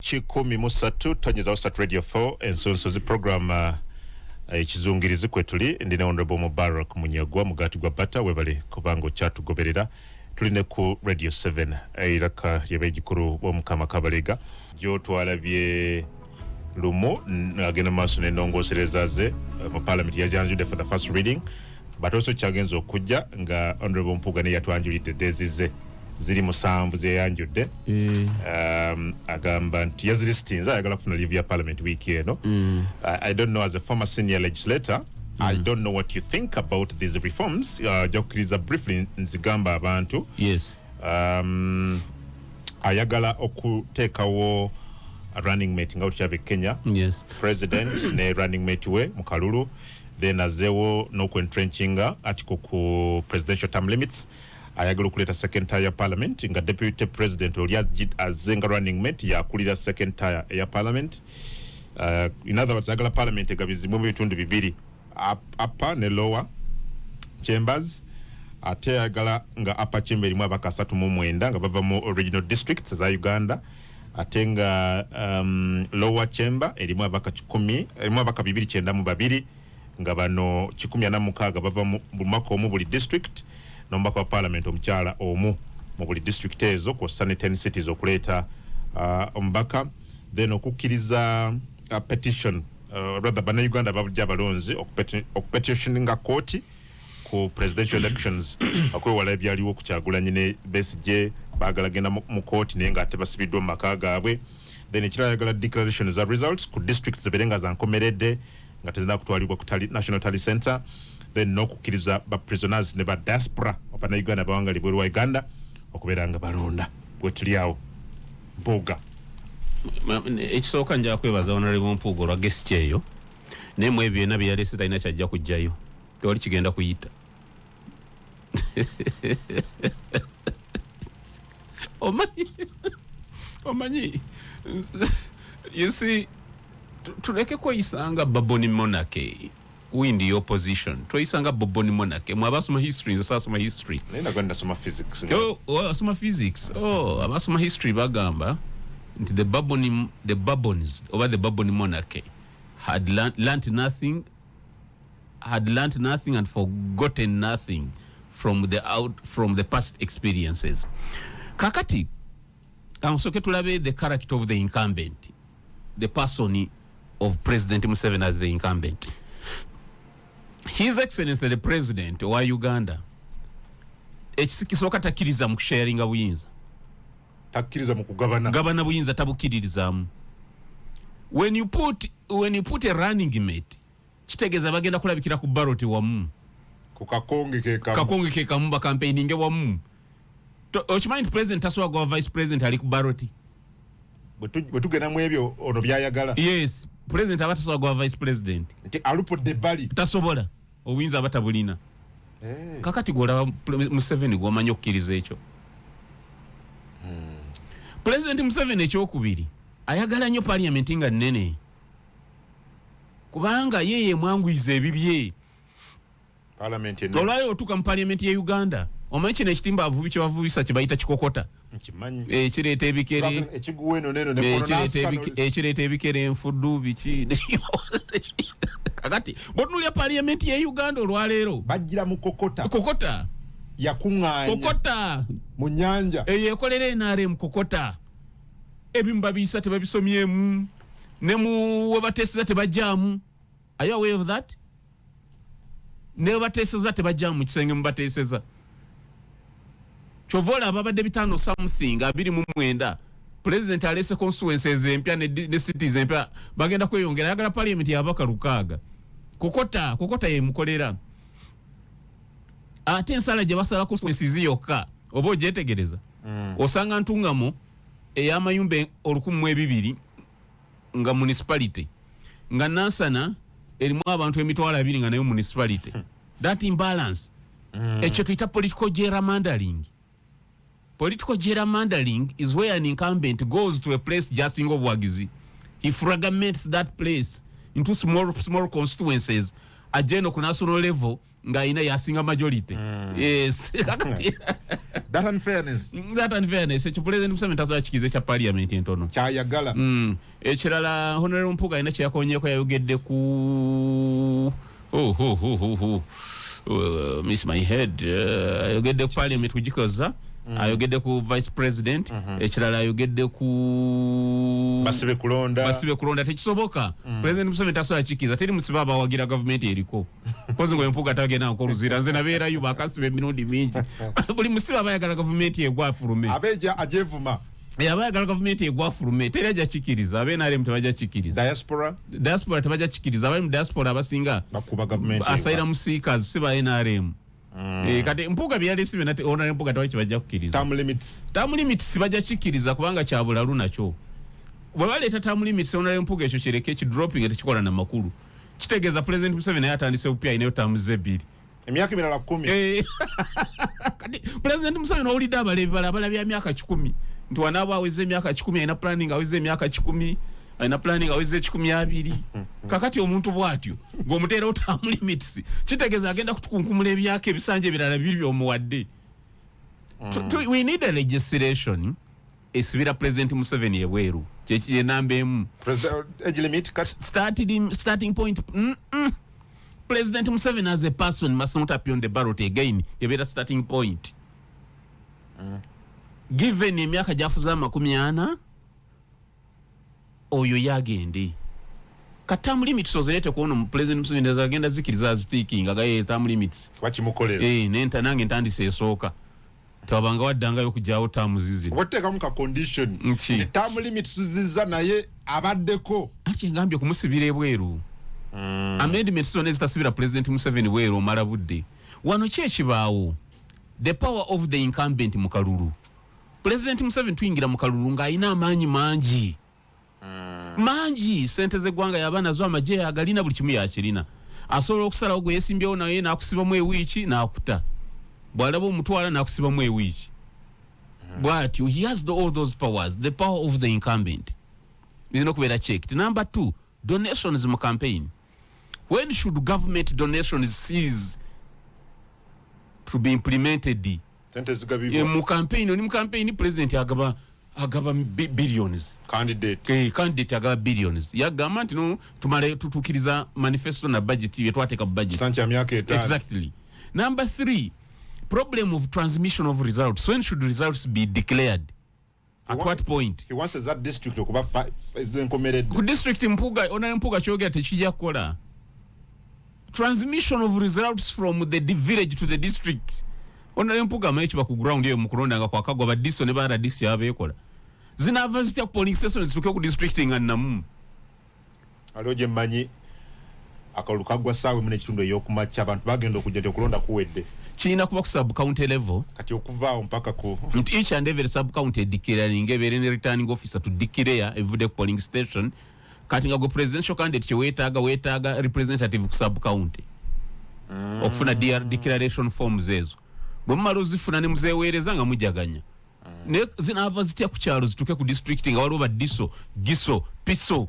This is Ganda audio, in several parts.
kikumi musatu tanyeza Osat Radio 4 ensonsozi program ekizungirizi kwetuli ndine Honorable Mubarak Munyagwa mugati gwa bata webale kubango chatu goberera tuline ku Radio 7 iraka yebejikuru bo mukama kabalega jo twalabye lumo agena maso ne nongoserezaze mu parliament ya janjude for the first reading but also chagenzo okujja nga Honorable Mpuga ne yatwanjulite dezize ziri musanvu ze yanjude agamba nti yazilistinza ayagala kufuna leave ya parliament week eno. I don't know, as a former senior legislator, I don't know what you think about these reforms. Jokiriza briefly nzigamba abantu. Yes. Ayagala okutekawo running mate nga uchabe Kenya. Yes. President ne running mate we Mukalulu, then azewo no entrenching article ku presidential term limits. Ayagala kuleta second tier ya parliament nga deputy president oliajid azenga running mate ya kulira second tier ya parliament. In other words, ayagala parliament egabizimu bitundu bibiri upper ne lower chambers. Ate ayagala nga upper chamber elimu abaka 3 nga bava mu original districts za Uganda. Ate nga lower chamber elimu abaka 10 elimu abaka 292 nga bano 146 bava mu mako omu buli district. Nomba kwa parliament omuchala omu mu buli district ezo ko sanitary cities okuleta ombaka, then okukiriza petition rather bana Uganda babujja balonzi okupetitioninga court ku presidential elections akwe wala byaliwo kuchagula nyine BSJ bagala genda mu court nenga atebasibidwa maka gaabwe, then ekirayagala declaration za results ku districts zeberenga za nkomerede nga tezina kutwalibwa ku National Tally Center, then nokukiriza ba prisoners ne ba diaspora opana Uganda bawanga libweru wa Uganda okuberanga balonda bwetuliawo Mpuga. Ekisooka nja kwebaza Honorable Mpuga olwa guest eyo nemwe ebyo byonna byalese talina kyajja kujjayo tewali kigenda kuyita. Omanyi you see tuleke kweyisanga baboni monarchy win the opposition twoyisanga baboni monarchy mwabasoma history nsasoma history nina gwenda soma physics asoma physics abasoma history bagamba nti the Bourbons over the Bourbon monarchy had learnt nothing and forgotten nothing from the past experiences. Kakati amusoke tulabe the character of the incumbent, the person of President Museveni as the incumbent. His Excellency the President wa Uganda ekisoka takiriza mu sharinga buyinza, takiriza mu kugabana gabana buyinza tabukiririzamu. When you put a running mate kitegeza bagenda kulabikira ku ballot wamu ku kakonge ke kamu ba campaigning wamu. Ochimanyi president taswa vice president ali ku ballot bwetugenda mu ebyo ono byayagala. Yes, president abataswa gwa vice president nti alupo de bali tasobola obuyinza abatabulina. Kakati gola Museveni gwomanyo okukiriza ekyo. President Museveni ekyokubiri ayagala nnyo parliament nga nnene kubanga yeye mwanguize ebibye parliament eno olwayo otuka mu parliament ya Uganda omanyi kino ekitimba avubi kye bavubisa kye bayita kikokota kireeta ebikere ekiguweno neno ne kireeta ebikere enfuddu biki kakati botunulya parliament ya Uganda olwaleero bajjira mu kokota yakuŋŋaanya kokota mu nnyanja eyekolera NRM kokota ebimu babiyisa tebabisomyemu ne mu webateeseza tebajjaamu. Are you aware of that? Ne webateeseza tebajjaamu mu kisenge mu bateeseza kyovola ababadde bitano something 29 president alese constituencies empya ne cities empya bagenda kweyongera ayagala parliament yabaka 6 kokota ye mukolera ate ensala gye basala constituencies yokka oba ogyetegereza osanga ntungamo eyamayumbe 1200 nga municipality nga Nansana erimu abantu emitwalo 2 nga nayo municipality. That imbalance ekyo tuyita political gerrymandering. Political gerrymandering is where an incumbent goes to a place just in obwagizi. He fragments that place into small constituencies ajeno ku national level nga ina yasinga majority. Yes. That unfairness. Ekyo President Museveni tasobola kikize kya parliament entono. Kyayagala. Ekirala Honorable Mpuga ina kyeyakonyeko yayogedde ku miss my head. Ayogedde ku parliament kugikoza. Ayogedde ku vice president. Ekirala ayogedde ku Basibe kulonda tekisoboka. President Museveni tasobola kikiza. Teri musiba abawagira government eriko. Pozi ngo Mpuga tagenda nkoluzira nze nabeerayo bakasibe emirundi mingi. Buli musiba abayagala government yegwafulume. Abeja ajevuma. Abayagala government yegwafulume teri ajja kikiriza. Abenarem tebajja kikiriza. Diaspora tebajja kikiriza. Abali mu diaspora abasinga bakuba government. Asylum seekers siba NRM. Kati Mpuga byalesibe nate Honorable Mpuga tawe kibajja kukiriza. Term limits sibajja kikiriza kubanga kyabulalu nakyo. Bwe baleeta term limits Honorable Mpuga ekyo kireke ki dropping ekikola na makulu. Kitegeeza President Museveni yatandise upya inayo term zebiri. Emyaka emirala 10. Kati President Museveni olidde abala bya myaka 10. Nti wanaabo aweze emyaka 10 alina planning aweze emyaka 10. Alina planning aweze 12. Kakati omuntu bwatyo ng'omuteerawo term limits kitegeeza agenda kutukunkumula ebyaka ebisanja ebirala biri omuwadde. We need a legislation esibira President Museveni ebweru kye namba emu. Age limit starting point. President Museveni as a person must not appear on the ballot again. Yebera starting point. Given emyaka jafuza 40 oyo yagende. Term limits ozerete kuona President Museveni azagenda zikiriza sticking agaye term limits. Bakimukolera. Nenta nange ntandise esooka. Twabanga waddanga yokujawo term zizi. Watteka mu ka condition. Term limits ziza naye abaddeko. Ati ngambye kumusibira ebweru. Amendments zone zitasibira President Museveni bweru omala budde. Wano kyekibaawo. The power of the incumbent mu kalulu. President Museveni tuyingira mu kalulu nga alina amaanyi mangi. Mangi sente z'eggwanga yabana zo amagye agalina buli kimu yakirina. Asobola okusalawo gwe yesimbyewo naye n'akusibamu ewiiki n'akuta. Bw'alaba omutwala n'akusibamu ewiiki. Bw'atyo he has all those powers, the power of the incumbent. Irina okubeera checked. Number 2, donations mu campaign. When should government donations cease to be implemented? Sente zigabibwa. Mu campaign president agaba billions. Candidate agaba billions. Yagamba nti no tumale tutukiriza manifesto na budget ye twateka budget. Sancha myaka 5. Exactly. Number 3, problem of transmission of results. When should results be declared? At what point? He wants that district okuba is enkomeredde. Ku district Mpuga kyogera tekijja kukola. Transmission of results from the village to the district. Honorable Mpuga amaye kiba ku ground eyo mu kulonda nga kwakagwa ba diso ne ba radisi abeekola. Zinava zitya polling station zituke ku district nga namu. Aloje mmanyi akalukagwa sawe mune kitundu eyokumacha abantu bagenda okujja okulonda kuwedde. China kuba ku sub county level kati okuvaawo mpaka ku each and every sub county declaring every returning officer to declare every polling station kati nga go presidential candidate weetaaga representative ku sub county okufuna declaration forms ezo bwemumala ozifuna ne muzeeweereza nga mujaganya ne zinaava zitya ku kyalo zituke ku district nga waliwo badiso giso piso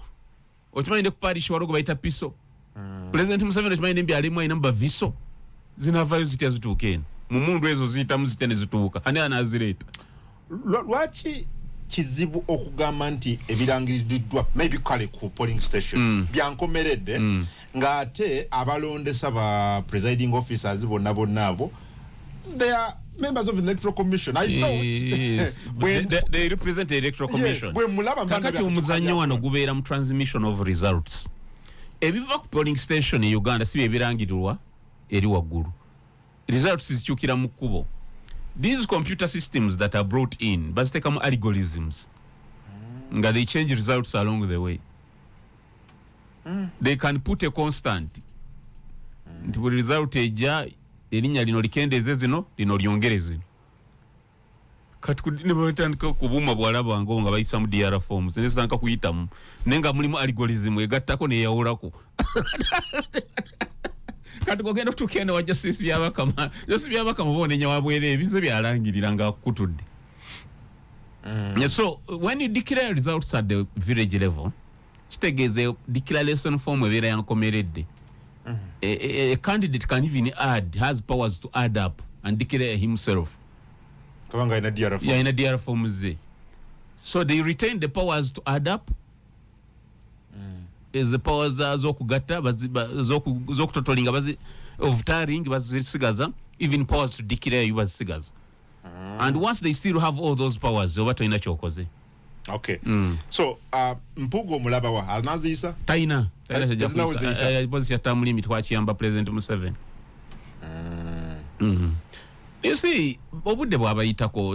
okimanyi ne ku parish waliwo bayita piso President Museveni okimanyi ne mbyalimu ayina baviso zinavayo zitya zituukeni mu mundu ezo ziyitamu zitya ne zituuka ani anazireeta. Lwaki kizibu okugamba nti ebirangiriddwa maybe kale ku polling station byankomeredde ng'ate abalondesa ba presiding officers bonna abo they are members of the electoral commission. I thought they represent the electoral commission. Kakati omuzannyo wano gubeera mu transmission of results. Ebiva ku polling station e Uganda si ebirangirirwa eri waggulu. Results zikyukira mu kkubo. These computer systems that are brought in bazitekamu algorithms nga they change results along the way. They can put a constant nti buli result ejja erinnya lino likendeeze zino lino lyongere zino kati ne batandika kubuuma bwalaba nga bayisa mu DR forms ne zisanka kuyitamu nenga mulimu algorithm egattako neyawulako kati kogenda tukenda wa justice byabakama bonenya wabwere ebize byalangirira nga kutudde. So when you declare results at the village level kitegeeze declaration form ebeera yankomeredde A candidate can even has powers to add up and declare himself. Kabanga ina DR form. Yeah, in a DR form. So they retain the powers to add up. Is the powers zokugata zokutotolinga bazi of tiring bazisigaza, even powers to declare you bazisigaza. And once they still have all those powers, over to inachokoze. Okay. So Mpugo Mulabawa anazisa Taina was your term limit wachiyamba President Museveni. You see,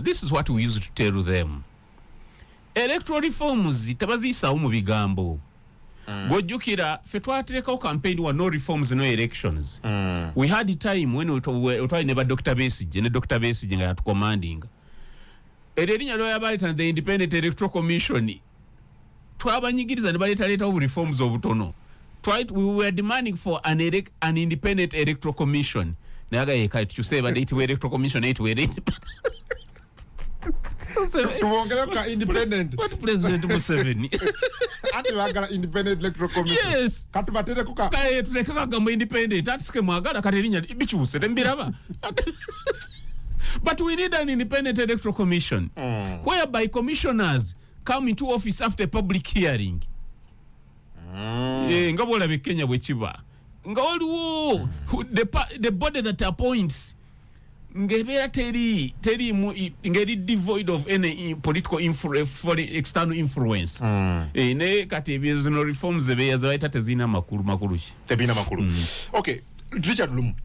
this is what we used to tell them. Electoral reforms tabazisa mu bigambo. Gojukira fetwatereka campaign wa no reforms no elections. We had a time when we were never Dr. Besigye ne Dr. Besigye nga commanding. Ererinya lawyer balita the Independent Electoral Commission. Twabanyigiriza ne baleta reforms obutono. We were demanding for an independent electoral commission. Naga yeka tuchuse ba date electoral commission 8 we tuongeleka independent. What President Museveni? Ati wagala independent electoral commission. Yes. Katubatere kuka. Kae tuleka gamba independent. Atske mwagala katerinya bichuse tembiraba. But we need an independent electoral commission whereby commissioners come into office after public hearing. Ngabola be Kenya bwechiba. Ngawaliwo the body that appoints ngebera teri ngeri devoid of any political external influence. Ne kati no reforms zebe yazaita tezina makuru tebina makuru. Okay, Richard Lum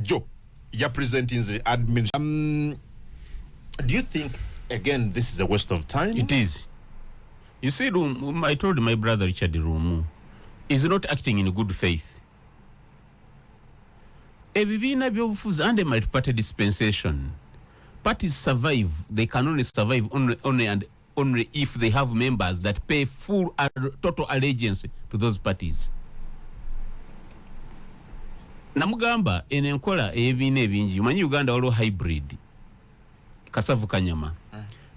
Joe, you're presenting the admin. Do you think again this is a waste of time? It is. You see, I told my brother Richard Rumu is not acting in good faith. Ebibina byobufuzi and a multi-party dispensation. Parties survive. They can only survive only if they have members that pay full total allegiance to those parties. Namugamba enenkola ebina ebingi manyi Uganda waliwo hybrid Kasavu Kanyama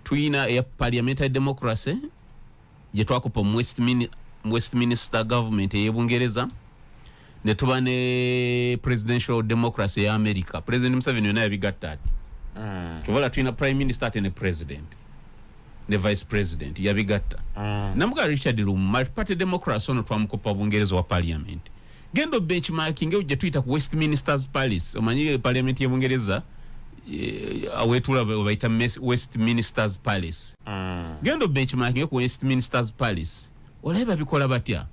tuina ya parliamentary democracy je twakupa Westminster government ey'Ebungereza ne tuba ne presidential democracy ya America. President Museveni yona yabigatta ati tuvala tuina prime minister ate ne president ne vice president yabigatta. Namuga Richard Rum multi-party democracy ono twamukopa Bungereza wa parliament. Gendo benchmarking uje tuita ku Westminster's Palace omanyi parliament ya Bungereza awetula baita Westminster's Palace. Gendo benchmarking ku Westminster's Palace oleba bikola batya.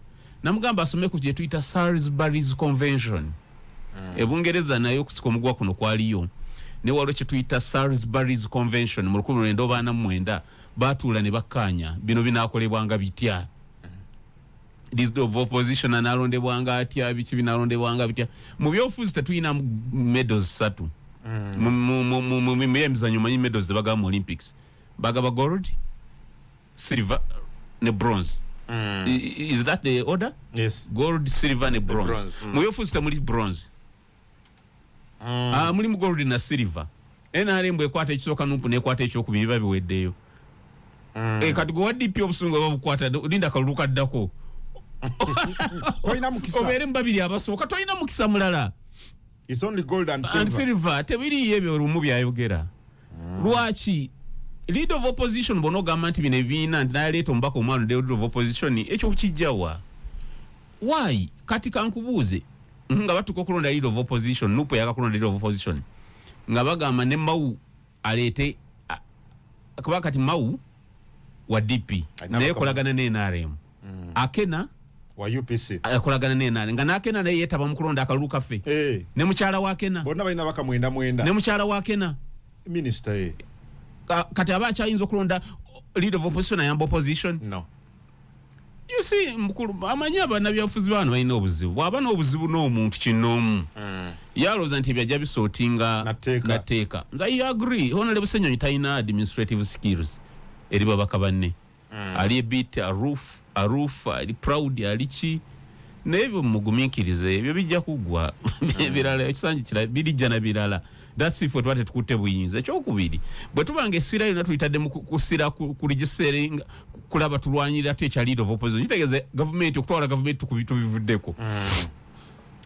Namugamba asome ku je tuita Salisbury's Convention. Ebungereza nayo kusikomugwa kuno kwaliyo ne walo kye tuita Salisbury's Convention mu 1949 batula ne bakanya bino binakolebwanga bitya. This of opposition analondebwanga atya biki binalondebwanga bitya mu byofuzi tetuina medals satu mu emizanyo manyi medals baga mu Olympics bagaba gold, silver ne bronze. Is that the order? Yes. Gold, silver ne bronze. Mu byofuzi temuli bronze. Muli mu gold na silver. NRM ekwata ekisoka numpu nekwata ekyokubiri babiweddeyo. Kati go DP obusungu babukwata linda kaluka ddako. Toina mukisa. Obere mbabiri abasoka toina mukisa mulala. It's only gold and silver. And silver tebiri yebyo olumu byayogera. Lwaki leader of opposition bono government bine bina ndaleto mbako omwana leader of opposition ekyo kijjawa. Why? Kati kankubuuze nga batuko kulonda leader of opposition nupo yakakulonda leader of opposition nga bagamba ne Mau alete akaba kati Mau wa DP naye kolagana ne NRM. Akena wa UPC akolagana ne NRM nga nakena naye yetaba mukulonda akaluka fe ne mukyala wa Kena bonna balina baka mwenda ne mukyala wa Kena minister kati abacha ayinza okulonda leader of opposition ayamba opposition. No. You see mukulu amanya abana byafuzi bano balina obuzibu abana obuzibu n'omuntu kinoomu yaloza nti byajja bisotinga nateeka nze I agree honorable Ssenyonyi talina administrative skills eri babaka banne ali bit a roof ali proud ali ki nebyo mugumikirize ebyo bijja kugwa birala ekisanji kira birijja na birala that's if twate tukute buyinza ekyokubiri bwe tubange essira yonna tuyitadde mu kusira ku registering kulaba tulwanyira te cha leader of opposition kitegeze government okutwala government tukubitu bivuddeko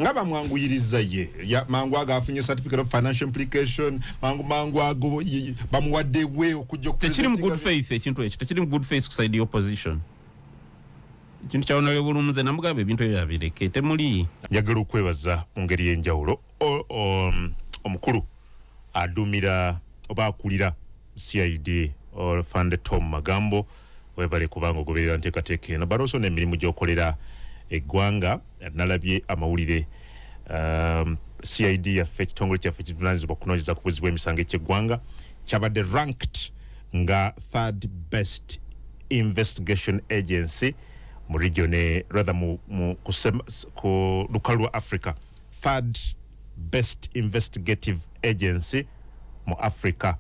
ngaba mwanguyiriza ye ya mangu agafunye certificate of financial implication mangu ago bamuwadde we okujja tekiri mu good faith ekintu ekyo tekiri mu good faith kuside the opposition ekintu kyawonale bulumuze namugabe ebintu ebyo yabireke temuli njagala okwebaza mu ngeri y'enjawulo omukulu adumira oba akulira CID Fande Tom Magambo webale kubanga ogoberera nteekateeka eno baroso n'emirimu gy'okolera eggwanga nalabye amawulire CID yaffe ekitongole kyaffe kivunaanyizibwa okunoonyeza ku buzi bw'emisango eky'eggwanga kyabadde ranked nga third best investigation agency mu region rather ku lukalu lwa Africa third best investigative agency mu Africa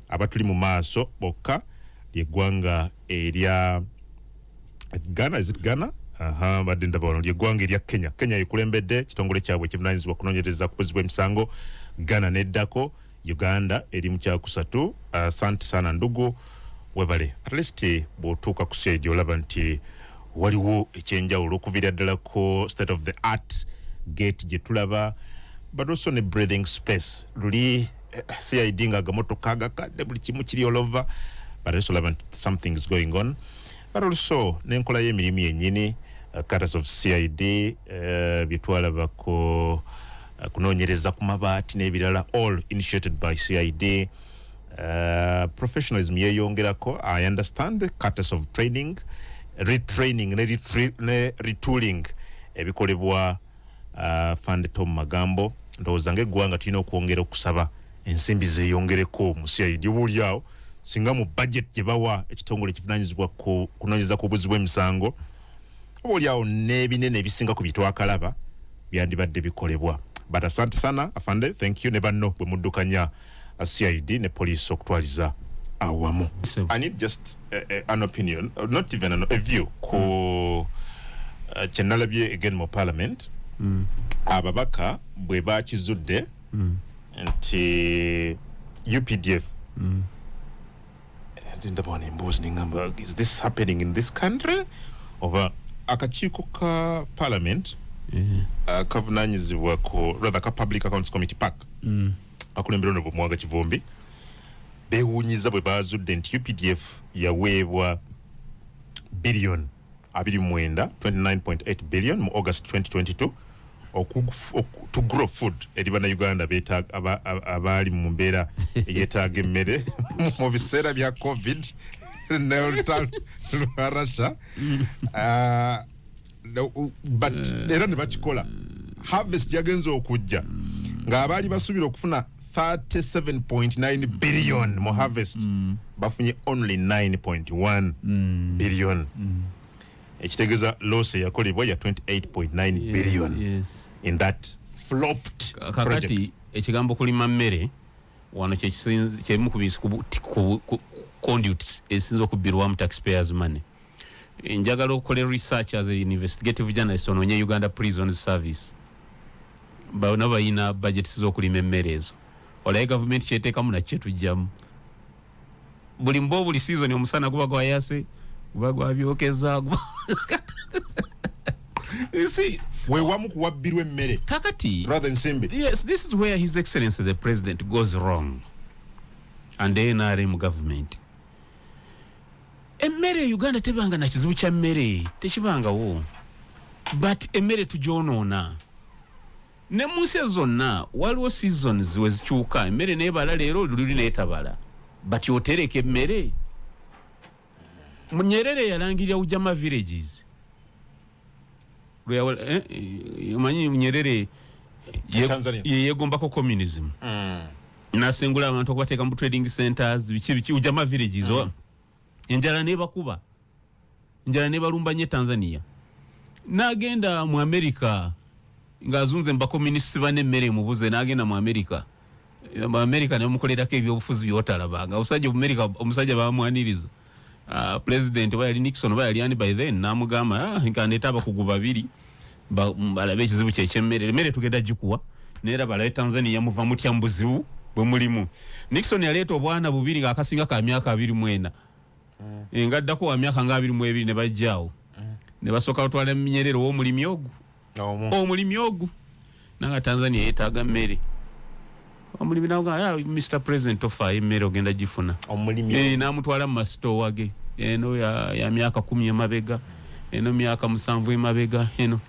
abatuli mu maaso bokka ly'eggwanga erya Ghana, is it Ghana? Badde ndabona ly'eggwanga erya Kenya ekulembedde ekitongole kyabwe ekivunaanyizibwa okunoonyereza ku buzi bw'emisango Ghana neddako Uganda eri mu kyakusatu. Asante sana ndugu webale at least bw'otuuka ku CID olaba nti waliwo ekyenjawulo okuviira ddala ku state of the art gate gye tulaba but also ne breathing space luli CID nga agamotoka agakadde buli kimu kiri all over but also olaba nti something is going on but also n'enkola y'emirimu yennyini cutters of CID bye twalaba kunoonyereza ku mabaati n'ebirala all initiated by CID. Professionalism yeyongerako. I understand cutters of training retraining ne retooling ebikolebwa Fande Tom Magambo ndowooza ng'eggwanga tulina okwongera okusaba ensimbi zeeyongereko mu CID obuulyawo singa mu budget gye bawa ekitongole ekivunaanyizibwa kunoonyeza ku buzi bw'emisango obuulyawo n'ebinene ebisinga ku bye twakalaba byandibadde bikolebwa but asante sana afande thank you ne banno bwe muddukanya CID ne police okutwaliza awamu. I need just an opinion, not even a view ku kyenalabye again mu parliament ababaka bwe bakizudde nti UPDF ndabona emboozi nengamba is this happening in this country oba akakiiko ka parliament kavunaanyizibwa ku rather ka public accounts committee pack akulembera ono bwemwaga Kivumbi bewuunyiza bwe bazudde nti UPDF yaweebwa billion 29.8 billion mu August 2022 to grow food eri bannayuganda abaali mu mbeera eyeetaaga emmere mu biseera bya COVID n'olutalo lwa Russia but era ne bakikola harvest yagenze okujja ng'abaali basuubira okufuna 37.9 billion mu harvest bafunye only 9.1 billion ekitegeeza loss yakolebwa ya 28.9 billion yes. In that flopped project. Kakati ekigambo kulima mmere wano kyemu ku conduits esinza okubbirwamu taxpayers money. Njagala okukola research as an investigative journalist onoonye Uganda Prison Service baona bayina budget z'okulima emmere ezo olaye government kyeteekamu nakyo tujjamu buli mbo buli season omusana guba gwayase guba gwabyokeza you see weewamu kuwabbirwa emmere kakati rather than simbi. Yes, this is where His Excellency the President goes wrong and the NRM government. Emmere Uganda tebanga na kizibu kya mmere tekibangawo but emmere tugyonoona ne munsi zonna waliwo seasons wezikyuka emmere neebala leero luli neetabala but otereka emmere Nyerere yalangirira Ujama villages manyi Nyerere yegombako communism nasengula abantu okubateeka mu trading centers biki Ujama villages enjala nebakuba njala nebalumba nye Tanzania nagenda mu America ngazunze mba communist bane mmere mubuze nagenda mu America ne mukolerako ebyobufuzi byotalabanga omusajja bamwaniriza president bayali Nixon bayali ani by then namugamba nkaneta abakugu babiri balabe ekizibu ky'emmere emmere tugenda gikuwa neera balabe Tanzania muva mutya mbuzibu bwe mulimu Nixon yaleeta obwana bubiri ng'akasinga ka myaka 24 ngaddako wa myaka nga 22 ne bajjaawo ne basooka otwala Nyerere w'omulimi ogwo nanga Tanzania yetaaga mmere omulimi naga Mr President ofa emmere ogenda gifuna omulimi namutwala mu masitoowa ge eno ya myaka 10 emabega eno myaka 7 emabega eno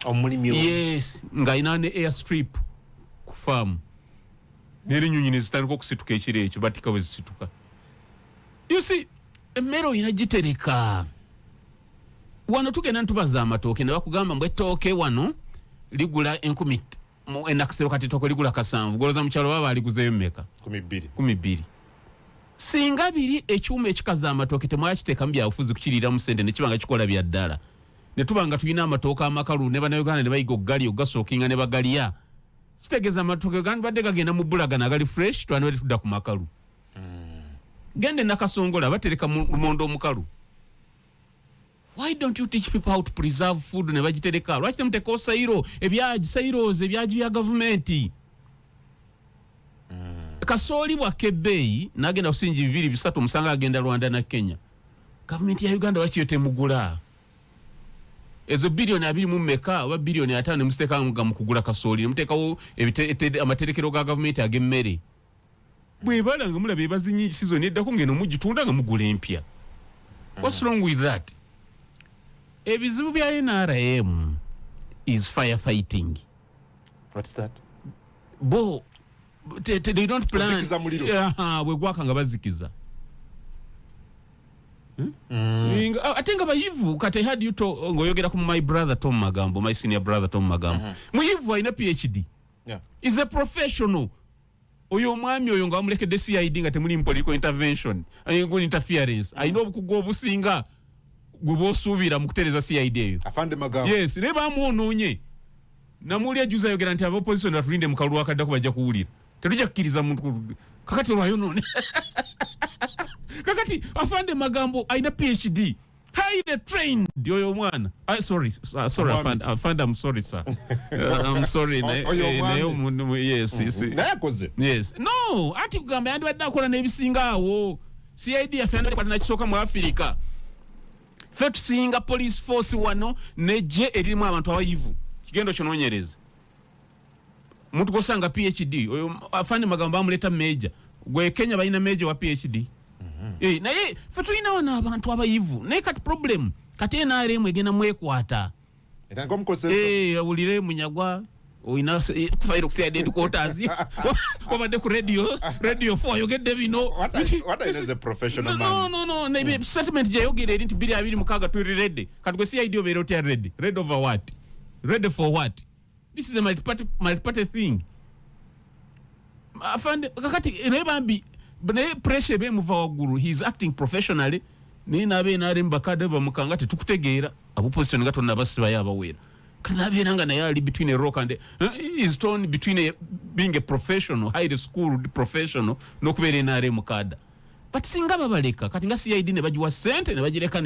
omulimi yes nga ina ne airstrip ku farm n'erinyonyi ne zitandika okusituka ekiro ekyo batika bwe zisituka you see emmere ina gitereka wano tugenda ntubaza amatooke ne bakugamba mbwe ettooke wano ligula 10,000 enakisero kati ettooke ligula 7 goloza mu kyalo baba aliguzeeyo mmeka 12 singa biri ekyuma ekikaza amatooke temwakiteekamu byabufuzi kukiriira mu ssente ne kibanga kikola bya ddala ne tubanga tulina amatooke amakalu ne bannayuganda ne bayiga okugalya ogasookinga ne bagalya sitegeeza amatooke gandi badde gagenda mu bulagana agali fresh twanibadde tudda ku makalu gende nakasongola batereka mu lumondo omukalu. Why don't you teach people how to preserve food ne bagitereka? Lwaki temuteka sayiro sayros ebyaji bya gavumenti? Kasooli bwa Kebeyi nagenda kusinji 2-3 musanga agenda Rwanda na Kenya. Gavumenti ya Uganda wachi yote mugula. Ezo bilioni 2 mu meka oba bilioni 5 ne musteka mu kugula kasooli ne mutekawo amaterekero ga gavumenti agemmere. Bwe balanga mulabe bazinyi season eddako ngeno mugitunda nga mugula empya. What's wrong with that? Ebizibu bya NRM is firefighting. What's that? They don't plan. We gwaka nga bazikiza. I think abayivu kate had you to ngoyogera ku my brother Tom Magambo, my senior brother Tom Magambo. Muyivu ina PhD. Yeah. Is a professional. Oyo mwami oyo nga muleke CID nga temuli political intervention. Ayingo interference. I know kugo obusinga gubosubira mu kutereza CID eyo. Afande Magambo. Yes, ne bamuononye. Namuli ajuza yogera nti opposition atulinde mu kalulu akadda kubajja kuwulira. Tetujakkiriza muntu kakati lwayo none. Kakati Afande Magambo aina PhD. Highly trained oyo mwana. Sorry Afande, I'm sorry sir. I'm sorry. Yes. Yes. No, ati kugamba yandi badda akola n'ebisinga awo. CID afande kwatana kisoka mu Africa. Fe tusinga police force wano neje erimu abantu abayivu. Kigendo kyononyereza. Muntu gosanga PhD oyo Afande Magambo amuleta major. Gwe Kenya balina major wa PhD. Naye fe tulina wana abantu abayivu. Naye kati problem kati NRM egenda mwekwata. Etango mukose. Ulire munyagwa oina fire oxide quarters. Obade ku radio 4 yogedde bino. What is a professional man? No. Maybe settlement je yogere nti 226 tuli ready. Kati go CID obere oti ready. Ready over what? Ready for what? This is a multi-party thing. Afande kakati nebambi ne pressure be muva waguru. He is acting professionally. Ni nabe nari mbakade bamukanga tetukutegeera opposition gato nabasiba yabawera. Kana biranga na yali between a rock and is torn between being a professional, high schooled professional no kubere nare mukada. But singa babaleka kati nga CID ne bajiwa sente ne bagireka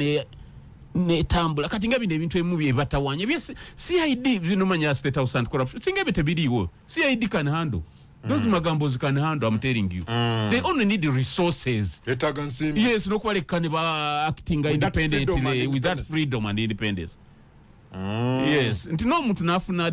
ne tambula kati nga bine bintu emubi ebatawanye. Yes, CID bino manya state house and corruption. Singa betebiriwo. CID can handle. Those Magambos can handle, I'm telling you. They only need the resources. Yes, no quality acting independently with that freedom and independence. Yes, no muntu nafuna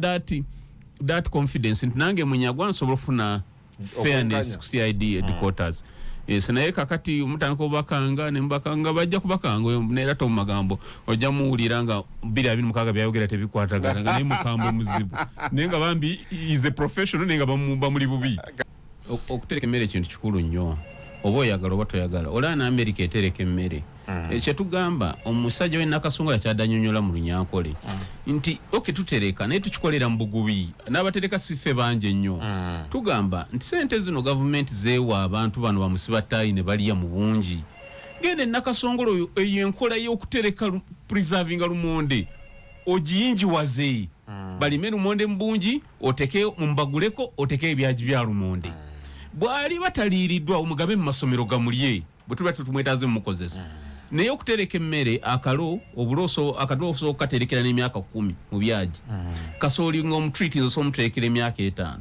that confidence. Nange munyagwa nsobola funa fairness ku CID headquarters. Yes, naye kakati umutanko bakanga ne mbakanga bajja kubakanga nera Tom Magambo ojja muwuliranga 226 byayogera tebikwatagana nga ne mukambo muzibu nenga bambi is a professional nenga bamumba muli bubi okutereka emmere kintu kikulu nnyo oba oyagala oba toyagala olana America etereka emmere ekye tugamba omusajja we Nakasongola kyadanyonyola mu Lunyankole nti tutereka naye tukikolera mu bugubi n'abatereka sife banje nnyo tugamba nti sente zino government zeewa abantu bano bamusiba ttayi ne baliya mu bungi gende Nakasongola oyo enkola y'okutereka preserving lumonde ogiyinjiwaze balime lumonde mu bungi oteke mu mbaguleko oteke ebyaji bya lumonde bwali bataliiriddwa omugabe mu masomero gamulye bwe tuba tutumwetaze mu mukozesa naye okutereka emmere akalo obuloso akadooso katerekera n'emyaka 10 mu byaji kasooli ng'omutreat nzo omuterekera emyaka 5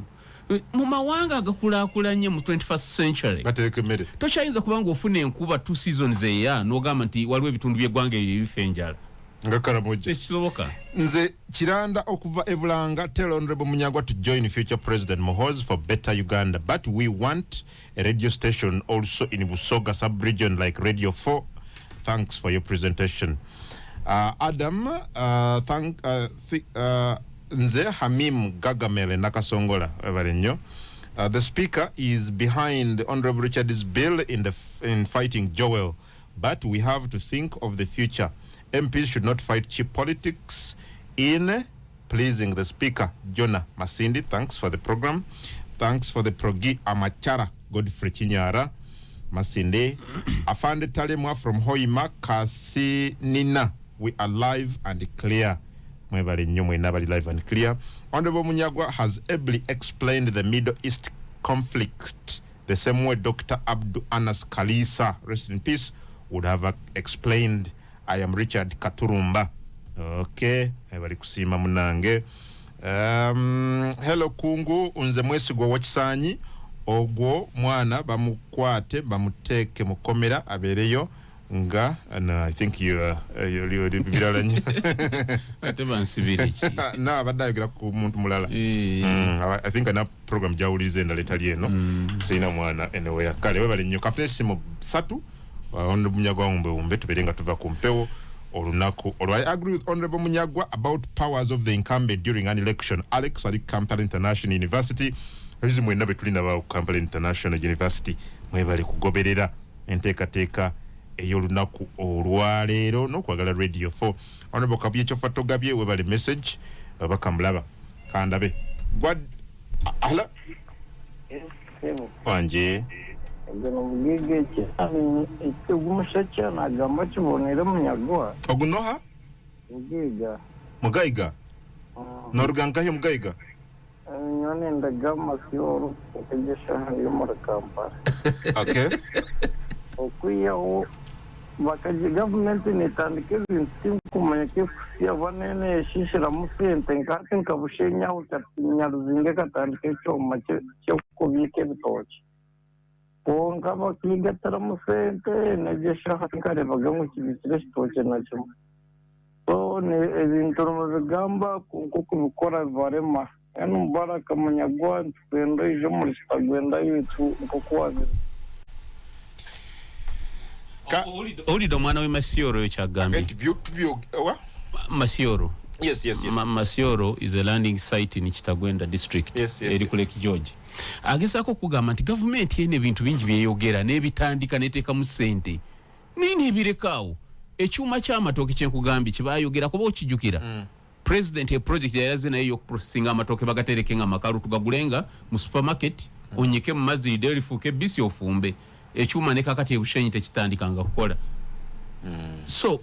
mu mawanga agakulaakulanye mu 21st century batereka emmere tokyayinza kubanga ofuna enkuba 2 seasons eya n'ogamba nti waliwo ebitundu by'eggwanga ebyo ebifa enjala ngakaramoje ekisoboka nze kiranda okuva ebulanga tell Honorable Munyagwa to join future President Muhoozi for better Uganda, but we want a radio station also in Busoga sub-region like Radio 4. Thanks for your presentation. Adam, nze Hamim Gagamele Nakasongola evarenyo. The speaker is behind Honorable Richard's bill in fighting Joel, but we have to think of the future. MPs should not fight cheap politics in pleasing the speaker. Jonah Masindi, thanks for the program. Thanks for the progi Amachara Godfrey Chinyara Masinde. Afande Talemwa from Hoima Kasi Nina. We are live and clear. Live and clear. Honorable Munyagwa has ably explained the Middle East conflict the same way Dr. Abdul Anas Kalisa, rest in peace, would have explained. I am Richard Katurumba. Okay, ebali kusima munange. Hello Kungu, unze mwesigwa wachisanyi ogwo mwana bamukwate bamuteke mukomera abereyo nga, and I think you biralanye atabansibiriki na abadayogira ku muntu mulala. I think ana program jawulize ndaleta lieno sina mwana anyway kale webali nnyo kafesi mu 3 Honorable Munyagwa umbe tuberenga tuva ku mpewo olunaku. I agree with Honorable Munyagwa about powers of the incumbent during an election. Alex ali Kampala International University hizi mwena betulina ba Kampala International University mwebali kugoberera enteekateeka ey'olunaku olwaleero n'okwagala Radio 4. Honorable Kabye Chofato Gabye webali message bakamulaba kandabe gwad ala wanje Gege cyane igumushacha nagamba kibonera Munyagwa ogunoha Gega Mugaiga Norgangahe Mugaiga nyone ndagama sioro kugesha hano mu Kampala. Okay. Okuya bakaje government netandike ibintu kumenya ke yavanene shishira musente nkate nkabushenya utatnyaruzinge katandike cyoma cyo kubike bitoki. Konga bakiga taramusente negesha hatikare bagamo kibitire shitoke nacyo. So ne ibintu rumuzigamba kuko kubikora varema. Eno Mubaraka Munyagwa twenda ije muri stagwenda yitu nkokwazi. Olido mwana we Masioro yochagambi. Masioro. Yes. Masioro is a landing site in Kitagwenda district. Yes. Eri ku Lake George. Agesako kugamba nti government yene bintu bingi byeyogera nebitandika neteka mu sente. Nini ebirekawo? Ekyuma ky'amatoke kyenkugambi kibayogera kuba okijukira. President a project yayaze nayo yokuprosinga amatoke bagatereke nga makaru tugagulenga mu supermarket onyeke mu mazzi dairy fuke bisi ofumbe ekyuma ne kakati ebushenyi tekitandikanga kukola. So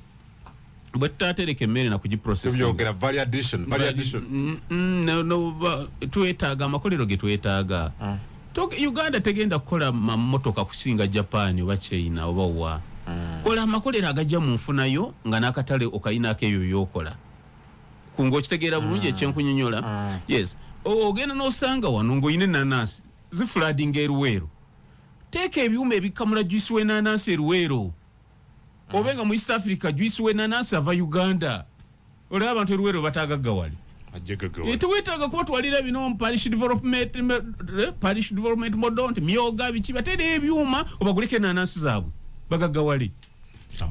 but tatereke mmere na kugiprocess byogera value addition no tuetaga amakolero ge tuetaga Uganda tegenda kukola mamotoka kusinga Japan oba China oba wa kola amakolero agajja mu nfunayo nga nakatale okayina akeyo yokola kungo kitegeera bulungi ekyenkunyonyola. Yes ogenda n'osanga wano ngoyine nanasi ziflooding eruwero teeka ebyuma ebikamula juice w'enanasi eruwero obenga mu East Africa juice w'enanasi ava Uganda olaba abantu eruwero batagaga wali tuwetaaga kuba twalira bino parish development modont myoga biki batera ebyuma obaguleke enanasi zaabwe bagaga wali.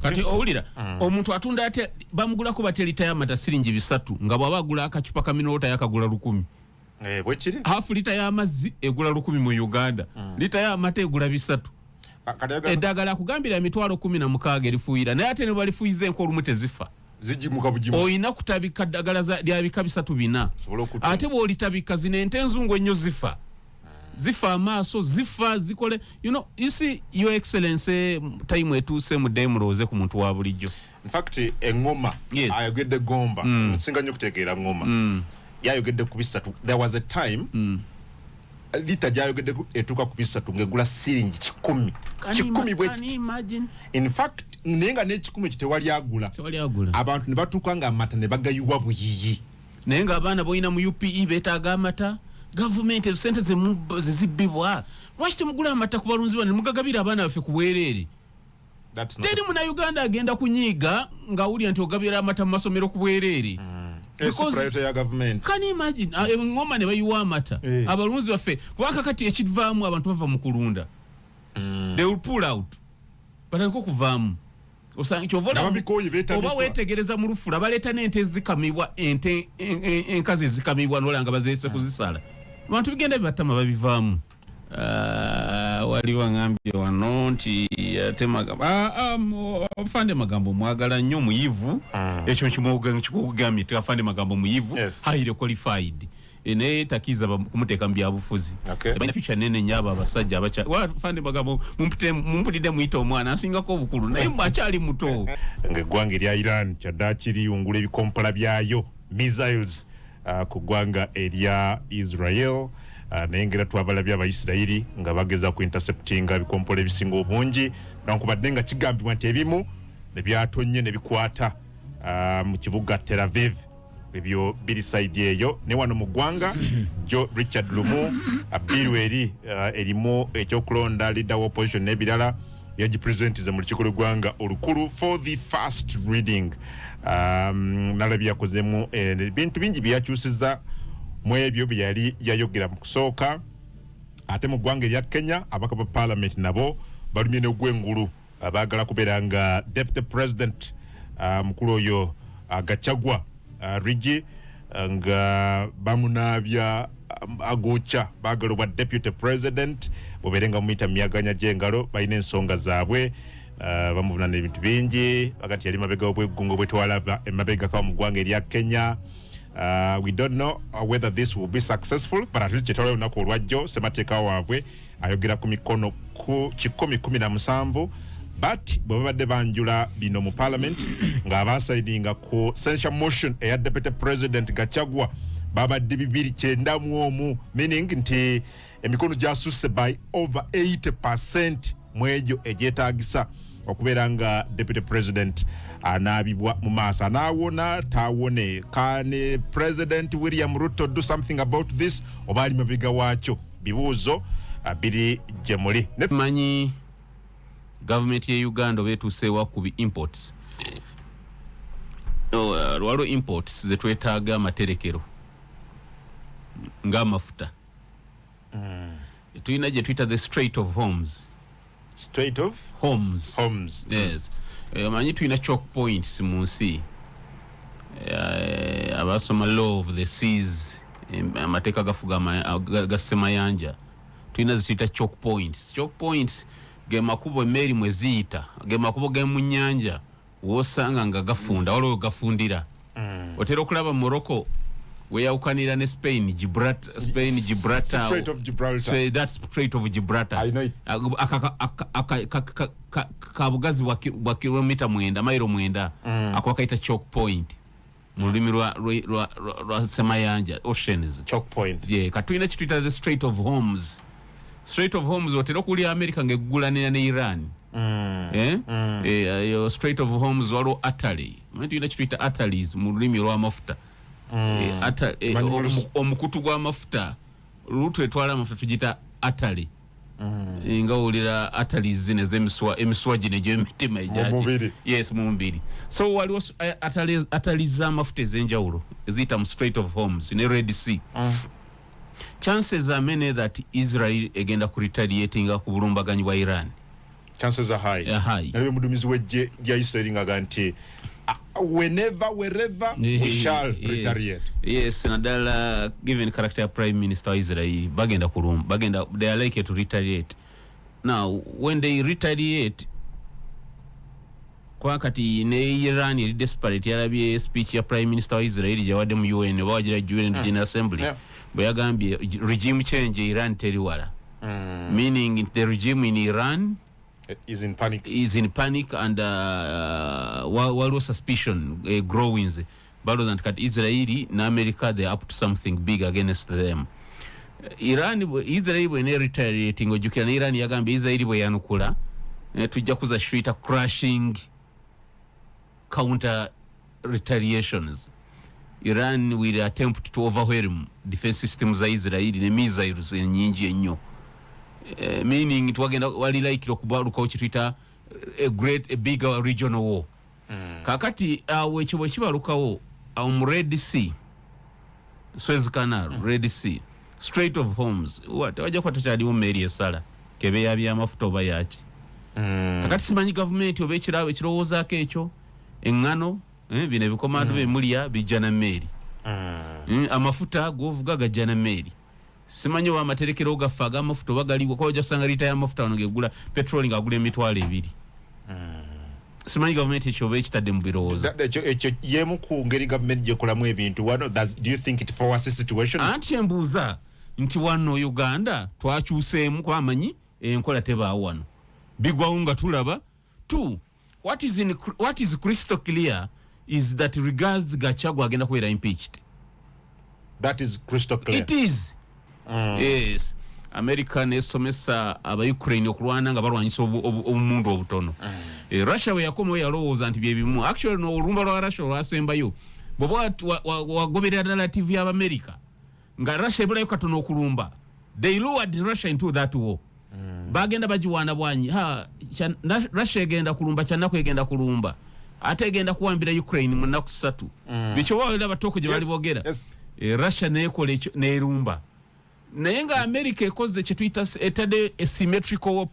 Kati owulira omuntu atunda ate bamugulako batelita ya mata siringi 3 nga bwaba agula akacupa ka minota yakagula 100. Bwekiri half lita ya mazzi egula 100 mu Uganda. Lita ya mata egula 3. Eddagala kugambira emitwalo 16 erifuuyira naye ate ne balifuyize enko olumu tezifa zijimuka bujimu oyina kutabika ddagala lya bika 3 ate bw'olitabika zino ente enzungu ennyo zifa amaaso zifa zikole you see your excellency time etuse mu demuloze ku muntu wa bulijjo. In fact engoma ayogedde gomba nsinga nnyo kutegeera ngoma yayogedde ku 3. There was a time lita jayogedde etuka ku 3 ngegula siringi 10 bweti. In fact nenga ne 10 kitewali agula abantu ne batuka nga amata ne bagayuwa buyiyi nenga abana boyina mu UPE betaaga amata government sente zizibbibwa lwaki temugula amata ku balunzi bano mugagabira abaana baffe ku bwereere teri muna Uganda agenda kunyiga ngawulya nti ogabira amata mu masomero ku bwerere. Priority ya government. Can you imagine? Ngoma ne bayiwa amata. Abalunzi baffe kubaka kati ekivaamu abantu bava mu kulunda. They will pull out. Batandika okuvaamu. Osanga kyovola oba wetegereza mu lufula baleeta n'ente zikamibwa ente enkazi zikamibwa n'olanga bazeese kuzisala. Abantu bigenda bibatama babivaamu. Waliwo ngambye wano nti afande magambo mwagala nnyo muyivu ekyo kikugambye afande magambo muyivu highly qualified naye takiza kumuteeka mu byabufuzi balina future nene nyaba abasajja afande magambo mumpulidde muyita omwana asingako obukulu naye akyali muto. Ng'eggwanga erya Iran kyaddaaki liyungula ebikompola byayo missiles ku ggwanga erya Israel. Naye ngera twabalabye Abayisirayiri nga bageza ku interceptinga bikompola ebisinga obungi nankubadde nga kigambibwa nti ebimu ne byatonye ne bikwata mu kibuga Tel Aviv. Ebyo biri side eyo ne wano mu ggwanga Joe Richard Lumu abiru eri erimu ekyokulonda leader wa opposition n'ebirala yagipresentize mu lukiiko lw'eggwanga olukulu for the first reading. Nalabye yakozemu ebintu bingi byakyusiza mu ebyo bye yali yayogera mu kusooka. Ate mu ggwanga erya Kenya abaka ba parliament nabo balumye n'ogwengulu abaagala kubeera nga deputy president mukulu oyo Gachagua Rigi nga bamunaabya agocha baagala obwa deputy president bobeerenga muyita myaganya gy'engalo balina ensonga zaabwe. Bamuvunana ebintu bingi bagati yali mabega obwegungo bwetwalaba emabega kawa mu ggwanga erya Kenya. We don't know whether this will be successful, but at least chetwala olunaku olwajjo ssemateeka waabwe ayogera ku mikono ku 117 but bwe babadde banjula bino mu parliament ng'abaasayidinga ku censure motion eya deputy president Gachagua babadde 291 meaning nti emikono gyasusse by over 80% mu egyo egyetaagisa okubeera nga deputy president anaabibwa mu maaso anaawona taawone. Kane president William Ruto do something about this oba ali mabega waakyo? Bibuuzo biri gye muli. Manyi government ye Uganda betuuseewa ku bi imports. Lwalo imports zetwetaaga amaterekero ng'amafuta. Tulina gye tuyita the Strait of Hormuz. Strait of Hormuz. Yes. Manyi tulina choke points mu nsi. Abasoma law of the seas amateeka gafuga gasemayanja tulina zituyita choke points. Choke points ge makubo emmeri mwe ziyita ge makubo g'emu nnyanja w'osanga nga gafunda waliwo gafundira. Otera okulaba Morocco weyawukanira ne Gibraltar. Strait of Gibraltar. That's Strait of Gibraltar. I know it. Kabugazi wa kilomita 9 mailo 9 ako akaita choke point mu lulimi lwa semayanja oceans. Choke point. Yeah, katulina kituyita the Strait of Hormuz. Strait of Hormuz otera okulya America ng'egulanira ne Iran. Yo Strait of Hormuz waliwo Atali. Tulina kituyita Atalis mu lulimi lw'amafuta. Omukutu gw'amafuta lutu etwala amafuta tugita Atali. Nga olira Atalis zine z'emiswa gino egy'emitima egyaki. Yes, mu mubiri. So waliwo Atalis z'amafuta ez'enjawulo eziyita mu Strait of Hormuz ne Red Sea. Chances are many that Israel egenda ku retaliating ku bulumbaganyi bwa Iran. Chances are high. Naliwe mudumizi w'eggye lya Israel ngaga nti whenever, wherever, we shall retaliate. Yes, Nadala, given character Prime Minister of Israel, bagenda kulumba, they are likely to retaliate. Now, when they retaliate, kwa kati ne Iran is desperate, yalabye speech ya Prime Minister of Israel, jawade mu UN, wajira UN General Assembly, boyagambye regime change Iran teriwala. Meaning the regime in Iran is in panic and waliwo suspicion growing balo that kat Israeli na America they are up to something big against them. Israeli bwe retaliating ojukira Iran yagambye Israeli bwe yanukula tujja kuza shwita crashing counter retaliations. Iran will attempt to overwhelm defense systems za Israeli ne missiles nyingi ennyo. Meaning twagenda wali like okubaluka okitwita a bigger regional war. Kakati ekyo bwe kibalukawo mu Red Sea, Suez Canal, Red Sea, Strait of Hormuz, wajja kuba takyaliwo mmeri esala kebeya byamafuta oba yaki. Kakati simanyi gavumenti oba ekirowoozaako ekyo eŋŋano bino ebikomando bemulya bijja na mmeri. Amafuta govuga gajja na mmeri. Simanyi oba amaterekero gaffe ag'amafuta oba galiwo kuba ojja kusanga liita y'amafuta wano gegula petroli ng'agula emitwalo 2. Simanyi gavumenti ekyo oba ekitadde mu birowoozo. Ekyo yemu ku ngeri gavumenti gyekolamu ebintu. Do you think it forwards the situation? Anti embuuza nti wano Uganda twakyuseemu kuba amanyi enkola tebaawo wano. Bigwawo nga tulaba. 2. What is crystal clear is that regards Gachagua agenda kubeera impeached. That is crystal clear. It is. Yes. America nesomesa aba-Ukraine okulwana nga balwanyisa obumundu obutono. Russia we yakomawo yalowooza nti byebimu. Actually no olumba lwa Russia olwasembayo. Bw'oba wagoberera ddala TV y'Amerika nga Russia ebulayo katono okulumba. They lured Russia into that war. Bagenda bagiwaana bwanyi. Russia egenda kulumba kyannako egenda kulumba. Ate egenda kuwambira Ukraine mu nnaku 3. Bikyo wawera batoko gye bali boogera. Russia neekola ekyo neerumba. Naye nga America ekoze kye tuyita etadde asymmetrical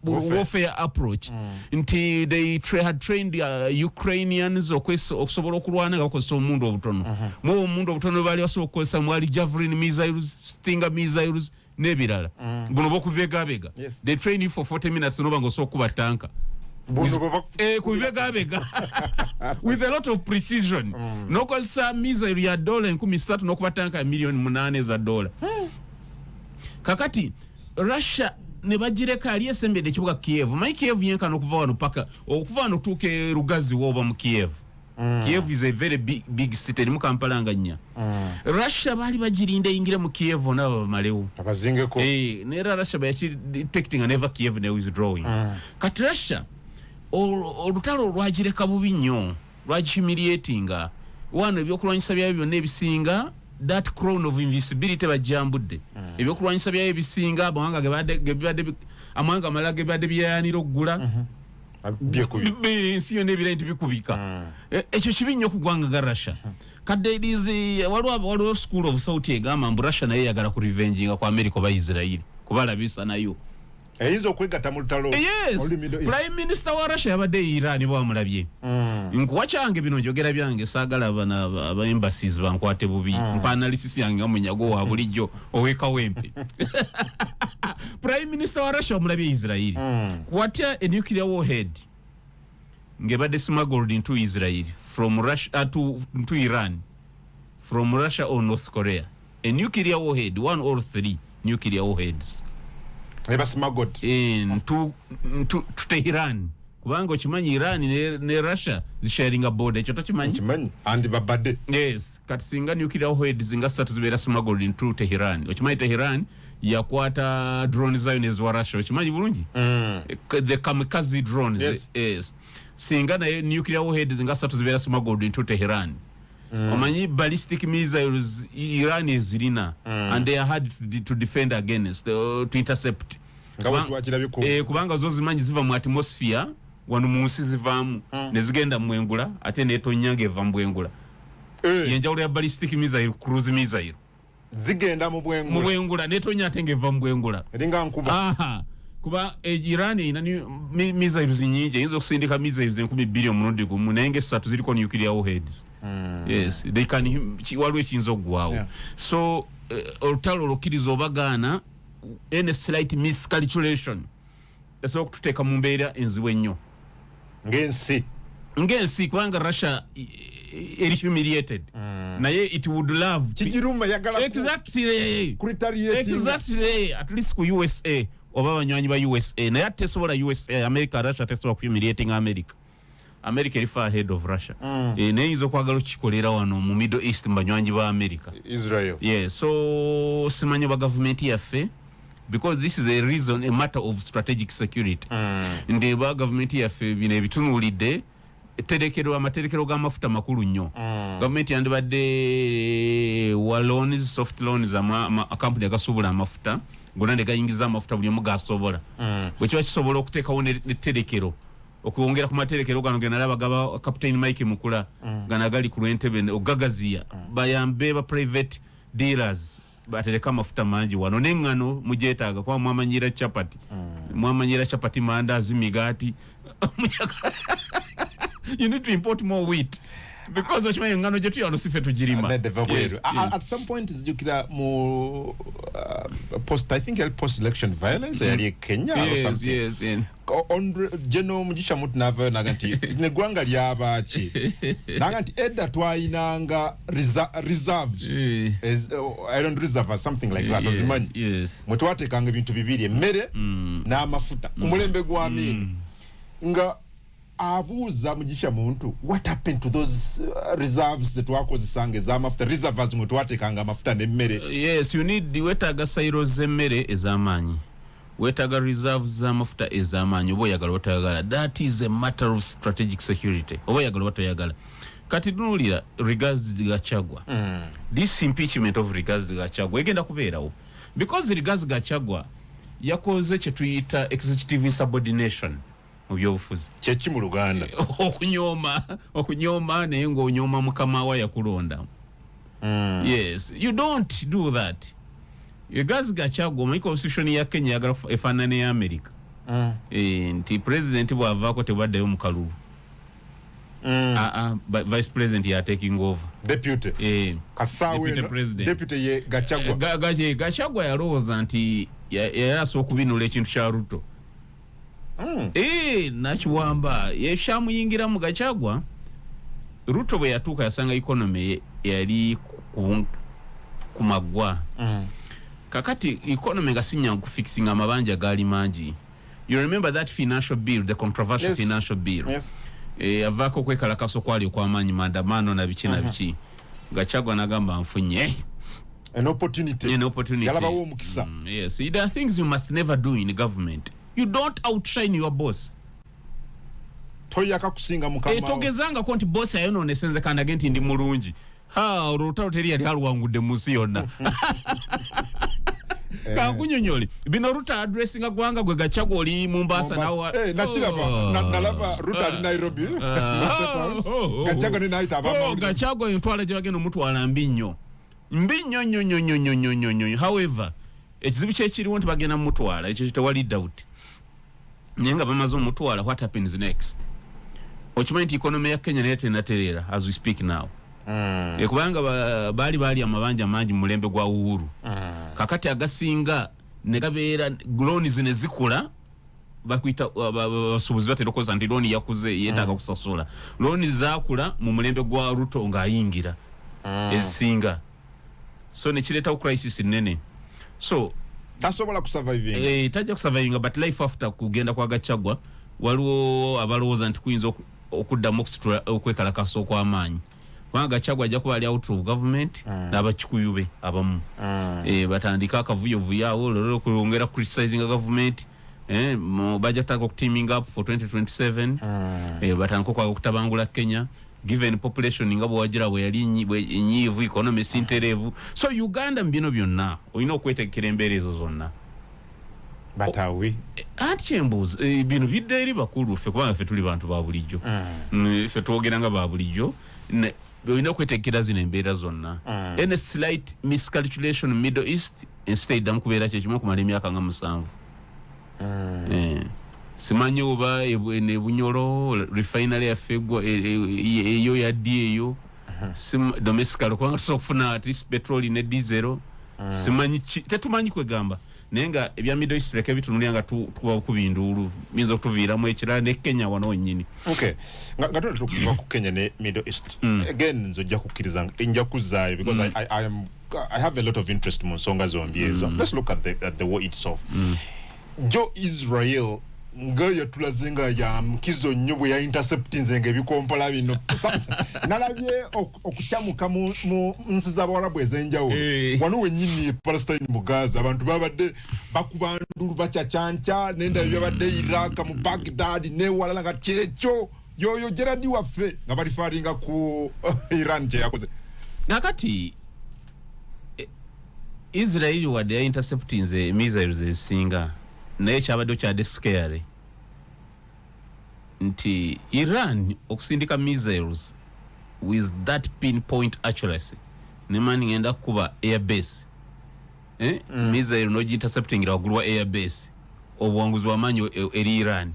warfare approach. Nti they had trained Ukrainians okusobola okulwana nga bakozesa omundu obutono. Mu omundu obutono bali basobola okukozesa mwali Javelin missiles, Stinger missiles n'ebirala. Buno bokubibegabega. They train you for 40 minutes noba ng'osobola okuba tanka. Kubibegabega with a lot of precision. N'okozesa missile ya $3,000 n'okuba tanka ya $8,000,000 Kakati Russia ne bagireka ali esembedde ekibuga Kiev. Manyi Kiev yenkana okuva wano paka okuva wano tuuke Rugazi woba mu Kiev. Kiev is a very big city mu Kampala nga nnya. Russia bali bagirinda ingire mu Kiev nabo bamalewo. Abazingeko. Nera Russia detecting and never Kiev ne withdrawing. Kati Russia olutalo lwagireka bubi nnyo. Lwagihumiliatinga. Wano ebyokulwanyisa byayo byonna ebisinga that crown of invisibility bajambudde. Ebyokulwanyisa byayo ebisinga amawanga amawanga amalala gebadde byayanira okugula. Ensi yonna ebira nti bikubika. Ekyo kibi nnyo ku ggwanga ga Russia. Kadde waliwo school of thought egamba mbu Russia naye yagala ku revenginga ku America oba Israel kubalabisa nayo. Eyinza okwegatta mu lutalo. Yes. Prime Minister wa Russia yabadde Iran bwamulabye. Nkuwa kyange bino njogera byange saagala aba embassies bankwate bubi. Mpanalisi yange nga munyago wa bulijjo oweka wempe. Prime Minister wa Russia omulabye Israel. Kwatya a nuclear warhead ngebadde smuggled into Israel from Russia to Iran, from Russia or North Korea. A nuclear warhead, 1 or 3 nuclear warheads. Eba smuggled to Tehran. Kubanga okimanyi Iran ne Russia sharing a border. Ekyo tokimanyi? And babadde. Yes. Kati singa nuclear warheads nga 3 zibeera smuggled into Tehran. Okimanyi Tehran yakwata drones zayo nezwa Russia. Okimanyi bulungi? The kamikaze drones. Yes. Singa na nuclear warheads nga 3 zibeera smuggled into Tehran. Omanyi ballistic missiles Iran ezirina and they are hard to defend against, to intercept. Kubanga zo zimanyi ziva mu atmosphere wano mu nsi zivaamu ne zigenda mu engula ate netonyanga eva mu engula. Yenjawulo ya ballistic missile, cruise missile zigenda mu bwengula netonya ate ngeva mu bwengula eringa nkuba. Kuba Iran ina missiles nyingi yinza okusindika missiles 1 billion murundi gumu naye 3 ziliko nuclear warheads. Yes, they can waliwo ekiyinza okugwawo. So olutalo olukiriza obagaana any slight miscalculation esobola okututeeka mu mbeera enzibu ennyo ng'ensi kubanga Russia eri humiliated. Naye it would love kijiruma yagala exactly at least ku USA oba banywanyi ba USA naye tesobola USA America Russia tesobola ku humiliating America eri far ahead of Russia. Neyinza okwagala okukikolera wano mu Middle East mu banywanyi ba America, Israel. Yeah, so simanyi ba government yaffe because this is a matter of strategic security. Nde ba government yaffe bino ebitunuulidde amaterekero g'amafuta makulu nnyo. Government yandibadde wa loans, soft loans akampuni agasuubula amafuta gonna ne gayingiza amafuta buli omu gasobola. Bwe kiba kisobola okuteekawo n'etterekero okuongera ku materekero gano gena nalaba Captain Mike Mukula gana gali ku Lwentebe ogagazia bayambe ba private dealers batereka amafuta mangi wano nengano mujetaaga kwa mwamanyira chapati mandazi migati you need to import more wheat because wachimanye ngano jetu yano sife tujirima. Yes. At some point zijukira mu I think post election violence yali Kenya or something. Yes. On Jeno Mujisha Mutnava naganti negwanga lyabachi naganti edda twainanga reserves iron reserve or something like that ozimanyi mutwatekanga ebintu bibiri emmere n'amafuta ku mulembe gwa Amin nga abuuza Mujisha muntu what happened to those reserves that wakozesanga ez'amafuta reserves mutwatekanga amafuta n'emmere. Yes, you need wetaga silos z'emmere ez'amaanyi wetaga reserves z'amafuta ez'amaanyi oba oyagala watayagala. That is a matter of strategic security oba oyagala watayagala. Kati tunulira Rigathi Gachagua this impeachment of Rigathi Gachagua egenda kubeerawo because Rigathi Gachagua yakoze kye tuyita executive insubordination mu byobufuzi. Kyeki mu Luganda okunyoma naye ng'onyoma mukama wa yakulonda. Yes, you don't do that. Rigathi Gachagua mu constitution ya Kenya yagala efaanane ya America nti president bw'avaako tebaddayo mu kalulu. Vice president ya taking over deputy president deputy ye Gachagua Gachagua yalowooza nti yalaso okubinula ekintu kya Ruto nakiwamba yeshamuyingira mu Gachagua. Ruto bwe yatuuka yasanga economy yali kumagwa kakati economy nga sinya kufixing amabanja gali mangi. You remember that financial bill, the controversial financial bill? Yes. Avako kwekalakaso kwali okwamanyi maandamano na biki na biki. Gachagua nagamba nfunye an opportunity yalabawo omukisa. Yes, there are things you must never do in government. You don't outshine your boss. Toyaka kusinga mukama togezanga ko nti boss ayononesenze kandi genti ndi mulungi olutalo teri yali alwangudde munsi yonna. Kankunyonyoli bino Ruto addressinga gwanga gwe Gachagua oli Mombasa nawa nalaba Ruto ali Nairobi Gachagua ni naita abama Gachagua yintwala je bageno mutwala mbinyo nyonyonyonyonyonyonyonyo. However ekizibu kyekiriwo nti bagenda mutwala ekyo tewali doubt nyenga bamaze mutwala. What happens next? Okimanyi nti economy ya Kenya nayo tenaterera as we speak now. Kubanga bali amabanja mangi mulembe gwa Uhuru kakati agasinga ne gabeera loan zine zikula bakwita basubuzi baterokoza ndi loan yakuze yetaaga kusasula. Loan zakula mu mulembe gwa Ruto nga ayingira esinga so ne kireta crisis nene so tasobola kusurviving tajja kusurviving but life after kugenda kwa Gachagua waliwo abalowooza nti kuyinza okuddamu okwekalakaso okw'amaanyi. Gachagua ajja kuba ali out of government n'abakikuyube abamu batandika akavuyovuyo awo lero okwongera criticizing government budget teaming up for 2027 batandika kwa okutabangula Kenya given population nga bwagira bwe yali nyivu economy sinterevu. So Uganda mbino byonna olina okwetekera embeera ezo zonna. Batawi Chambers bino bidde eri bakulu ffe kubanga ffe tuli bantu ba bulijjo ffe twogera nga ba bulijjo olina okwetekera zino embeera zonna. Any slight miscalculation Middle East instead damukubeera kyekimu okumala emyaka nga 7 simanyi oba ne Bunyoro refinery yaffe eyo yaddi eyo domestically kubanga tusobola okufuna at least petrol ne diesel simanyi tetumanyi kwegamba naye nga ebya Middle East leka bitunulya nga tuba kubinduulu minza okutuviiramu ekirala ne Kenya wano wennyini. Okay nga tukuva ku Kenya ne Middle East again nzojja kukkiriza nja kuzaayo because I have a lot of interest mu nsonga zombi ezo. Let's look at the war itself. Jo Israel nga yatulazenga ya mkizo nnyo bwe ya interceptinze ebikompola bino nalabye okuchamuka mu nsi z'Abarabu ezenjawo wano wennyini Palestine mu Gaza abantu babadde bakubandulu bacacyanca nenda byabadde Iraq mu Baghdad ne walala nga kyekyo yoyo Gerard waffe nga bali faringa ku Iran kye yakoze nakati Israel wadde ya interceptinze missiles esinga naye kyabadde kyade scary nti Iran okusindika missiles with that pinpoint accuracy nemani ngenda kuba air base missile no intercepting waggulu wa air base obuwanguzi wamanyi eri Iran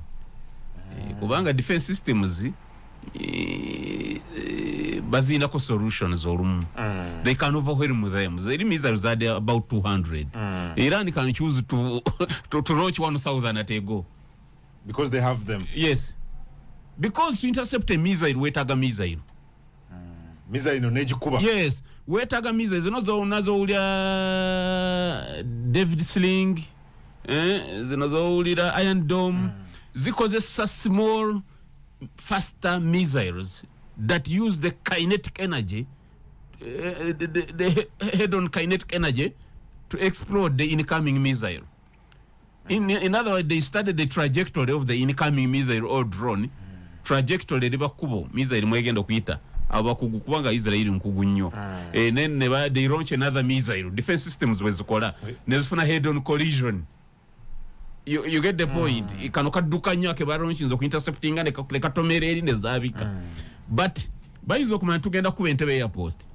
kubanga defense systems bazinako solutions olumu they can overwhelm them. The missiles are about 200. Iran can choose to launch 1,000 at a go because they have them. Yes, because to intercept a missile wetaga missile missile no nejikuba. Yes, wetaga missiles zinazo ulya David Sling zinazo ulya Iron Dome zikozesa small faster missiles that use the kinetic energy the head-on kinetic energy to explode the incoming missile. In other words, they studied the trajectory of the incoming missile or drone. Trajectory liba kubo missile mwegenda kuyita abakugu kubanga Israel nkugu nnyo. Then they launch another missile. Defense systems wezikola nezifuna head-on collision. You get the point. Ikanokaduka nnyo ke balaunchinzo ku interceptinga ne katomereri nezabika. But baizo kumana tugenda kuba Entebbe airpost.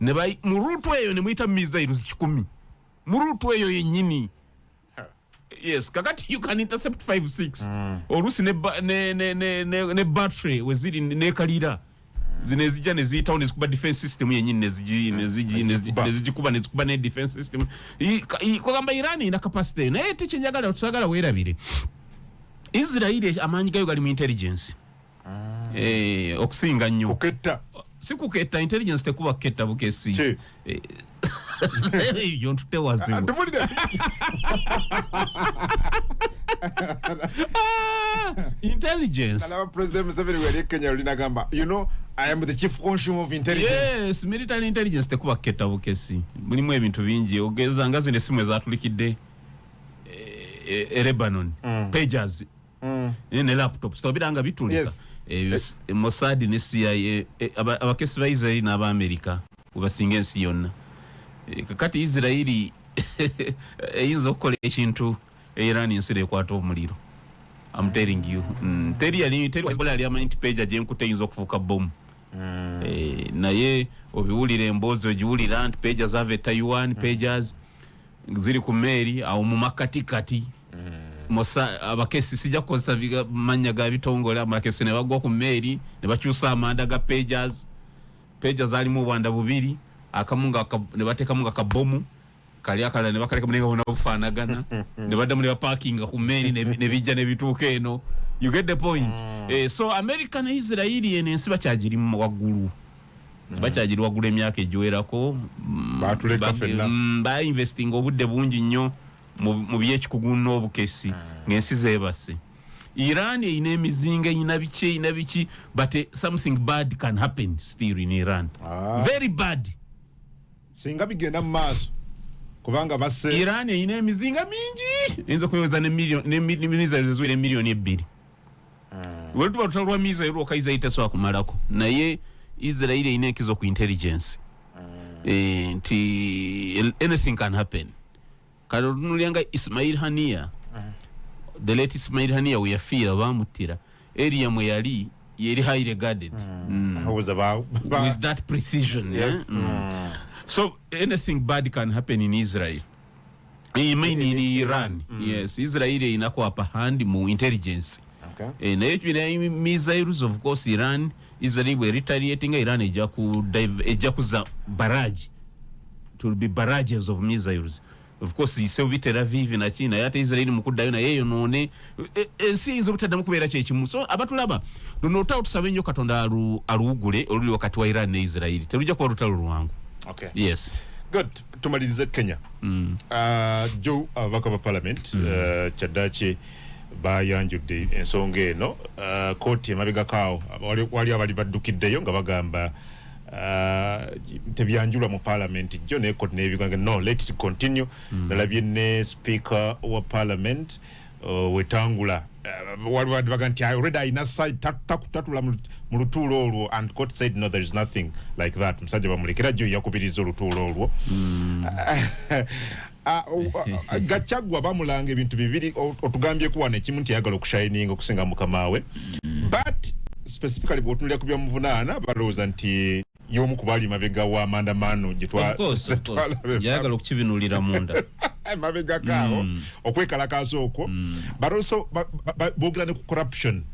Ne bai mu route eyo ne muita missile 10. Mu route eyo yennyini. Yes, kakati you can intercept 5-6. Olusi ne battery weziri ne kalira. Zinezija nezita nezikuba defense system yennyini nezikuba ne defense system. Kwagamba Iran ina capacity. Naye tekyenjagala tusagala weerabire. Israel amanyi gayo gali mu intelligence. Okusinga nnyo. Kuketta. Si kuketta, intelligence tekuba ketta bukesi. Yo ntute wazibu. Intelligence. Alaba President Museveni wali Kenya linagamba, you know, I am the chief consumer of intelligence. Yes, military intelligence tekuba ketta bukesi. Mulimu ebintu bingi ogeza ngazi ne simu ezatulikidde Lebanon, pagers, ne laptops. Tobiranga bitulika. Yes. Mossad ne CIA abakesi ba Israel n'aba America ubasinga ensi yonna. Kakati Israel eyinza okukola ekintu Iran ensire ekwata omuliro. I'm telling you. Teri yali amanyi pager gyenkute eyinza okufuuka bomu. Naye obiwulira emboozi ogiwulira nti pagers have Taiwan pagers ziri ku meeri awo mu makatikati. Mosa abakesi sija kukozesa manya ga bitongole abakesi ne bagwa ku meeri ne bakyusa amanda ga pagers alimu bwanda bubiri akamunga ne batekamunga kabomu kali akala ne bakaleka munenga bona bufaanagana ne badda muri parking ku meeri ne bijja ne bituuka eno. You get the point. So America na Israel ensi bakyagiri mu waggulu. Bakyagiri waggulu emyaka egiwerako batuleka fenna ba investing obudde bungi nnyo mu byekikugu n'obukesi ng'ensi zeebase. Iran ine emizinga ina biki but something bad can happen still in Iran. Very bad. Singa bigenda mu maaso kubanga basse Iran ine emizinga mingi enzo kuyoza ne missiles ezwire milioni 2. Wetu batulwa missile okaiza iteso akumalako naye Israel ine kizo ku intelligence. Anything can happen. Kanulianga Ismail Hania, the late Ismail Hania we fear bamutira area mwe yali highly regarded. Was about with that precision. Yes. So anything bad can happen in Israel. I mean in Iran. Yes, Israel inako upper hand mu intelligence. Okay. Na yetu missiles of course Iran Israel were retaliating. Iran ejakuza barrage. It will be barrages of missiles. Of course ise Tel Aviv na China yate Israel mukudayo na yeyo none ensi izo butadda mukubera kyekimu. So abatulaba nonota otusabenyo katonda aluugule oluli wakati wa Iran ne Israel terujja kuba lutalo lwangu. Okay. Yes. Good. Tumalize Kenya. Joe abaka parliament Chadache bayanjudde ensonga eno kooti emabega kaawo wali abali baddukiddeyo nga bagamba tebyanjulwa mu parliament jo ne court nebiganga no let it continue. Nalabye ne speaker wa parliament wetangula wali baganti already ina side takutatula mu lutuulo olwo and court said no there is nothing like that. Musajja bamulekera jo yakubiriza olutuulo olwo. Gachagwa bamulanga ebintu bibiri otugambye kuwa ne kimu nti yagala okushining okusinga mukamawe but specifically bw'otunulira ku byamuvunaana balowooza nti y'omu ku baali mabega wa maandamano gye of course yagala okukibinulira munda mabega kaawo okwekalakaasa okwo but also boogera ne ku corruption.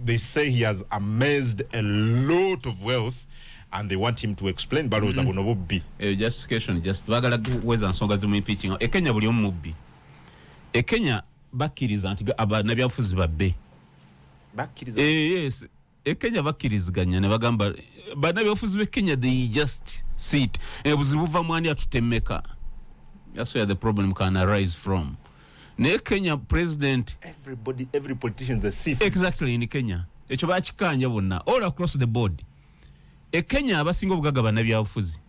They say he has amassed a lot of wealth and they want him to explain balowooza buno bubbi. Justification just bagala kuweza nsonga zimu impeaching. Kenya buli omu mubbi. Kenya bakkiriza nti abannabyabufuzi babbe. Bakkiriza? Yes. Kenya bakkiriziganya ne bagamba bannabyabufuzi be Kenya they just sit. Obuzibu buva mwani atutemmeka. That's where the problem can arise from. Ne Kenya president every politician is a thief. Exactly in Kenya. Ekyo bakikanja bonna all across the board. Kenya abasinga obugaga bannabyabufuzi.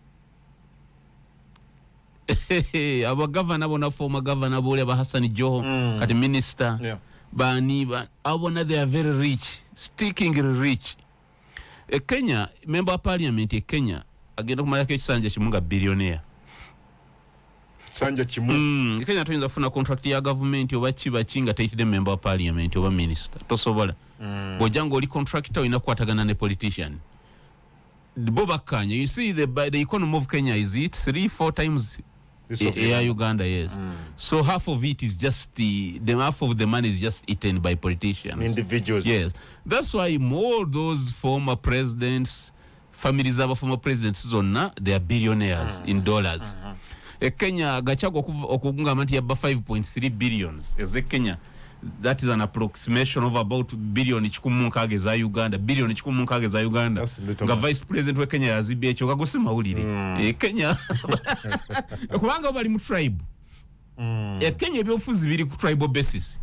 Aba governor bona former governor bole ba Hassan Joho kati minister. Yeah. Bani abona they are very rich, stickingly rich. Kenya member of parliament Kenya agenda kumalako ekisanja kimunga billionaire. Sanja kimu. Kenya toyinza kufuna contract ya government oba kiba kinga tayitide member of parliament oba minister. Tosobola. Bojanga oli contractor ina kwatagana ne politician. Boba Kanya, you see the economy of Kenya is it 3-4 times Uganda, yes. So half of it is just the half of the money is just eaten by politicians. Individuals. Yes. That's why more those former presidents, families of former presidents, they are billionaires in dollars. Kenya Gachagua okugunga amanti ya 5.3 billions. Eze Kenya, that is an approximation of about billion chikumunka za Uganda, billion chikumunka za Uganda. Nga vice president we Kenya yazibye ekyo kagosema ulire. Kenya kubanga bali mu tribe. Kenya ebyofuzi biri ku tribal basis.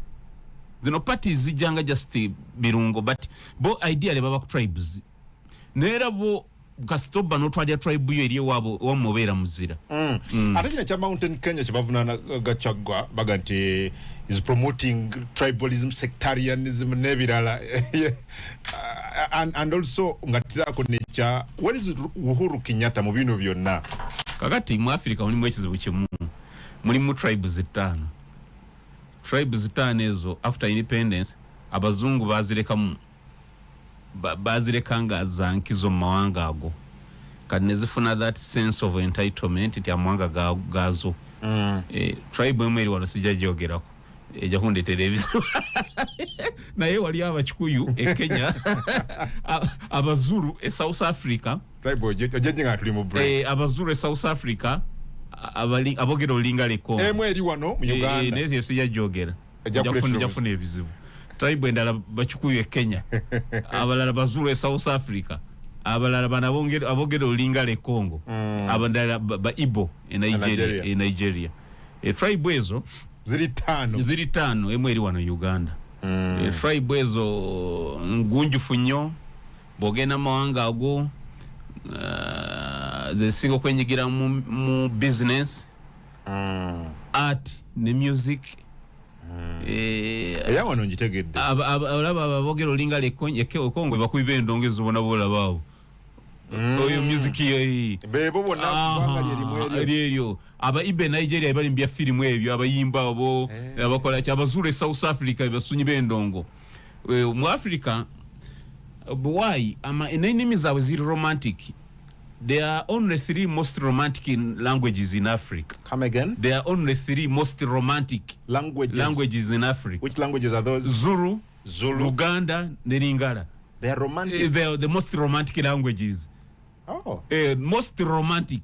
Zino parties zijanga just birungo but bo ideally baba ku tribes. Nera bo Kastoba no twadia tribe yo eri wabo wamubera muzira. Ate kino kya Mountain Kenya kibavunana Gachagua baga nti is promoting tribalism, sectarianism nebirala. And also ngatirako necha what is Uhuru Kenyatta mu bino byonna. Kakati mu Africa mulimu ekizibu kimu. Mulimu tribes 5. Tribes 5 ezo after independence abazungu bazilekanga zankizo mawanga ago kati nezifuna that sense of entitlement nti amawanga gazo. Tribe emwe eri wano sijajyogerako eja kunde television naye wali abakikuyu Kenya abazuru South Africa tribe ojenga tuli mu brain abazuru South Africa abogera olinga leko emwe eri wano mu Uganda neze sijajyogera jafuna ebizibu. Tribe endala bakikuyu Kenya abalala bazuru South Africa abalala banabongera abogera olinga le Congo abandala ba Igbo Nigeria. Tribe ezo ziri 5 emwe eri wano Uganda. Tribe ezo ngunjufu nnyo bogena mawanga ago ze singo kwenyigira mu business art ne music. Eya no njitegedde alaba abogero linga le Kongo bakuibe endongezo bona bola bawo oyo music ye bebo bona banga lyerimwe aba ibe Nigeria bali mbya film ebyo abayimba abo abakola kya abazure South Africa basunyi bendongo mu Africa why ama enemy zawe ziri romantic. There are only 3 most romantic languages in Africa. Come again? There are only 3 most romantic languages in Africa. Which languages are those? Zulu, Luganda, Lingala. They are romantic. They are the most romantic languages. Oh. Most romantic.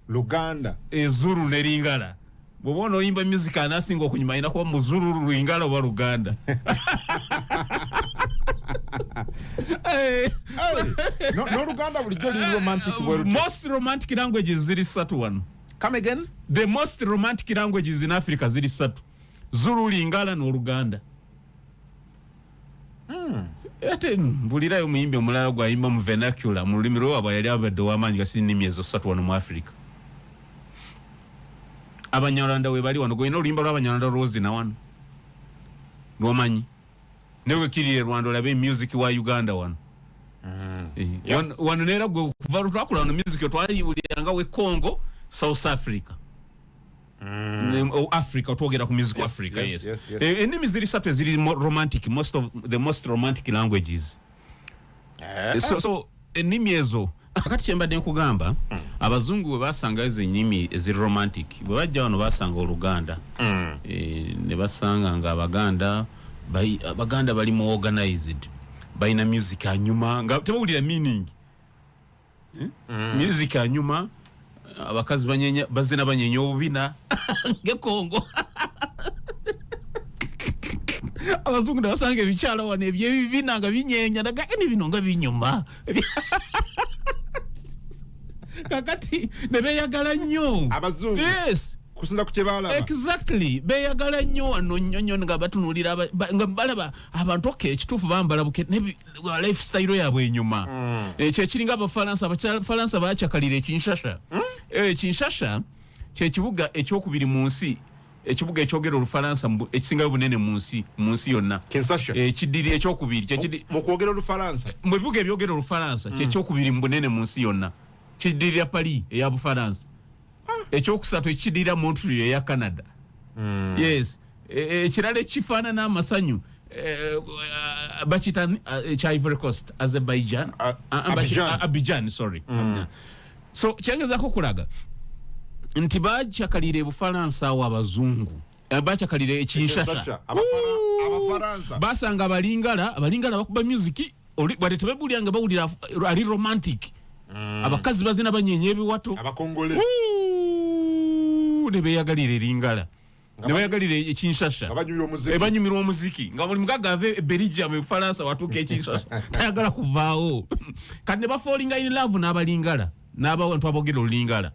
Luganda. Zulu, Lingala. Bobono imba music anasinga okunyuma ina kwa muzulu Lingala wa Luganda. No Luganda will do romantic. Most romantic languages ziri satu one. Come again? The most romantic languages in Africa ziri satu. Zulu, Lingala no Luganda. Ate mbulira yo muyimbe omulala gwa yimba mu vernacular mu lulimi lwo abayali abadde wamanyi gasi nnimi ezo satu wano mu Africa. Abanyarwanda we bali wano goyina oluyimba lw'Abanyarwanda Rose na wano lwomanyi newe kirire Rwanda olabe music wa Uganda wano. Wano nera gwe kuva twakula no music twayibuliranga we Congo South Africa. Africa twogera ku music Africa yes. Enimi ziri satu ziri romantic, the most romantic languages so ennimi ezo kakati kyembadde nkugamba abazungu bwe basanga ezo ennimi eziri romantic bwe bajja wano basanga Oluganda ne basanga nga Abaganda bali mu organized balina music anyuma nga tebawulira meaning music anyuma abakazi bazina banyenya obubina ngekongo abazungu ne basanga ebikyala wano ebyebibina nga binyenya naga bino nga binyuma kakati ne beyagala nnyo abazungu yes kusinda ku kyebalaba exactly beyagala nnyo wano nnyo nga batunulira nga balaba abantu ekituufu bambala buke lifestyle yabwe enyuma ekyo kiringa abafalansa bacyakalira ekinshasha ekinshasha kyekibuga ekyokubiri mu nsi ekibuga ekyogera Olufalansa ekisingayo bunene mu nsi yonna ekidiri ekyokubiri mu kwogera Olufalansa mu bibuga ebyogera Olufalansa kyekyokubiri mu bunene mu nsi yonna kidirira Paris eya Bufalansa ekyokusatu ekidirira Montreal eya Canada yes ekirala ekifaana n'amasanyu bakita ekya Ivory Coast Azerbaijan Abidjan sorry so kyengezako kulaga nti bacyakalira Bufalansa awo abazungu bacyakalira ekinshasha abafaransa basanga abalingala bakuba music bali tebabulya bawulira ali romantic abakazi bazina banyenya ebiwato abakongole ne beyagalira eringala ne beyagalira ekinshasha banyumirwa omuziki nga buli mugaga ave Belgium mu Bufalansa watuuka ekinshasha tayagala kuvaawo kati ne bafallinga in love n'abalingala n'abantu abogera olulingala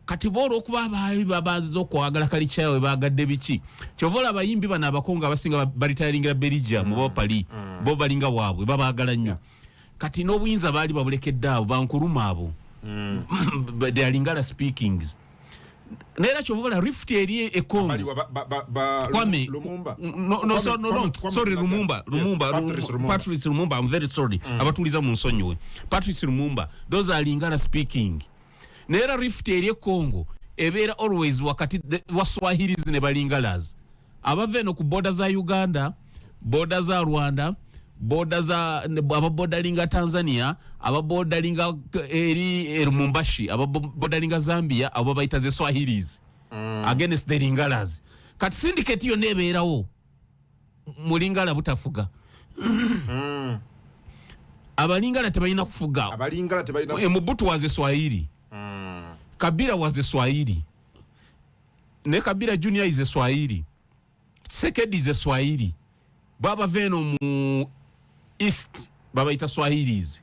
kati bolo okuba abaali babaziza okwagala kalichawe bagadde biki kyovola abayimbi bana abakonga abasinga balitayiringira Belgium bo Paris bo balinga waabwe babagala nnyo kati n'obuyinza baali babulekedde abo bankuruma abo they are lingala speakings nera kyovola rift eri ekongo kwame Lumumba sorry Lumumba Patrice Lumumba I'm very sorry abatuliza mu nsonyiwe Patrice Lumumba those are lingala speaking nera rift eri Congo ebera always wakati waswahilis ne balingalas abaveno ku border za Uganda border za Rwanda border za ababordalinga Tanzania ababordalinga eri Lumumbashi ababordalinga Zambia abo baita the Swahilis against the lingalas kati syndicate yo neberawo mulingala butafuga abalingala tebalina kufuga Mobutu was a Swahili Kabila was a Swahili. Ne Kabila Junior is a Swahili. Sekedi is a Swahili. Baba Veno mu East Baba ita Swahilis.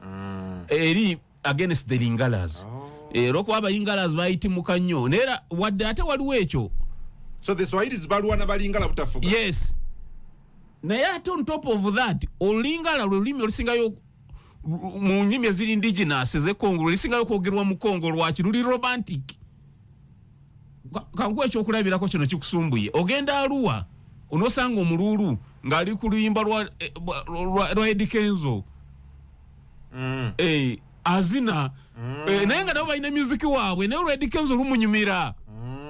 Eri against the Lingalas. Roko aba Lingalas baiti mukanyo. Nera wadde ate waliwo ekyo. So the Swahilis baluwa na balingala butafuga. Yes. Naye ate on top of that, olingala lulimi olusingayo mu nyimi eziri indigenous ze Congo lisingayo kwogerwa mu Congo lwaki luli romantic kangu ekyo okulabirako kino kikusumbuye ogenda Arua onosanga omululu ngali ku luyimba lwa Eddie Kenzo azina naye nga nabo balina music waabwe naye Eddie Kenzo lumunyumira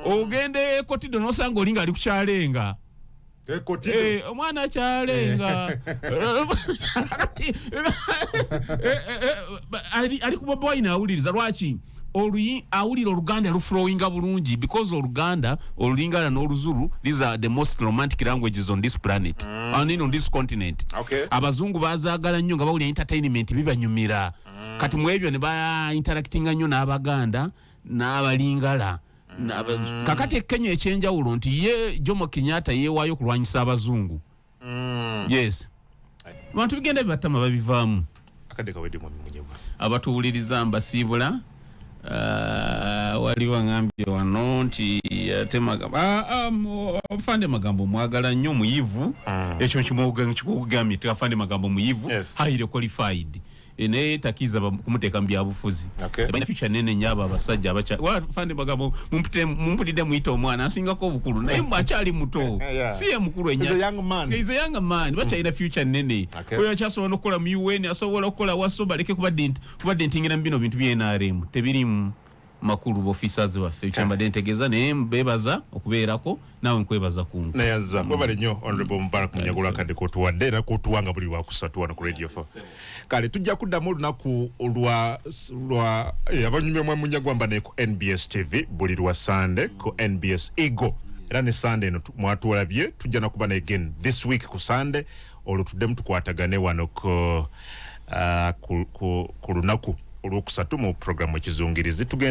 ogende Kotido nosanga olinga ali kukyalenga omwana kyalenga ali kuba wine awuliriza lwaki awulira Oluganda luflowinga bulungi because Oluganda Olulingala n'Oluzulu these are the most romantic languages on this planet and on this continent abazungu bazaagala nnyo nga bawulira entertainment bibanyumira kati mu ebyo ne ba interactinga nnyo n'Abaganda n'Abalingala kakati Kenya ekyenjawulo nti ye Jomo Kenyatta yeewaayo kulwanyisa abazungu yes abantu bigenda bibatama babivaamu akadde kawedde mu munyegwa abatuwuliriza mbasiibula waliwo ngambye wano nti afande magambo mwagala nnyo muyivu ekyo kikugambye afande magambo muyivu highly qualified ene takiza kumuteeka mu byabufuzi balina future nene nyaba abasajja abacha afande magambo mumpulidde muyita omwana asingako obukulu naye akyali muto siye mukulu enya he's a young man bakyalina future nene oyo akyasobola n'okukola mu UN asobola okukola waso baleke kubadde ntingira mu bino bintu bya NRM tebirimu makulu officers baffe kyambadde ntegeeza naye mbebaza okubeerako nawe nkwebaza kungu nayaza babale nnyo honorable Mubarak Munyagula kadde kotuwadde era kotuwanga buli lwakusatu wano ku radio 4 kale tujja kuddamu olunaku lwa abanyumya Munyagwamba ne ku NBS TV buli lwa Sunday ku NBS Eagle era ne Sunday eno mwatulabye tujja nakuba na again this week ku Sunday olutuddemu tukwatagane wano ku lunaku olwokusatu mu programu ekizungirizi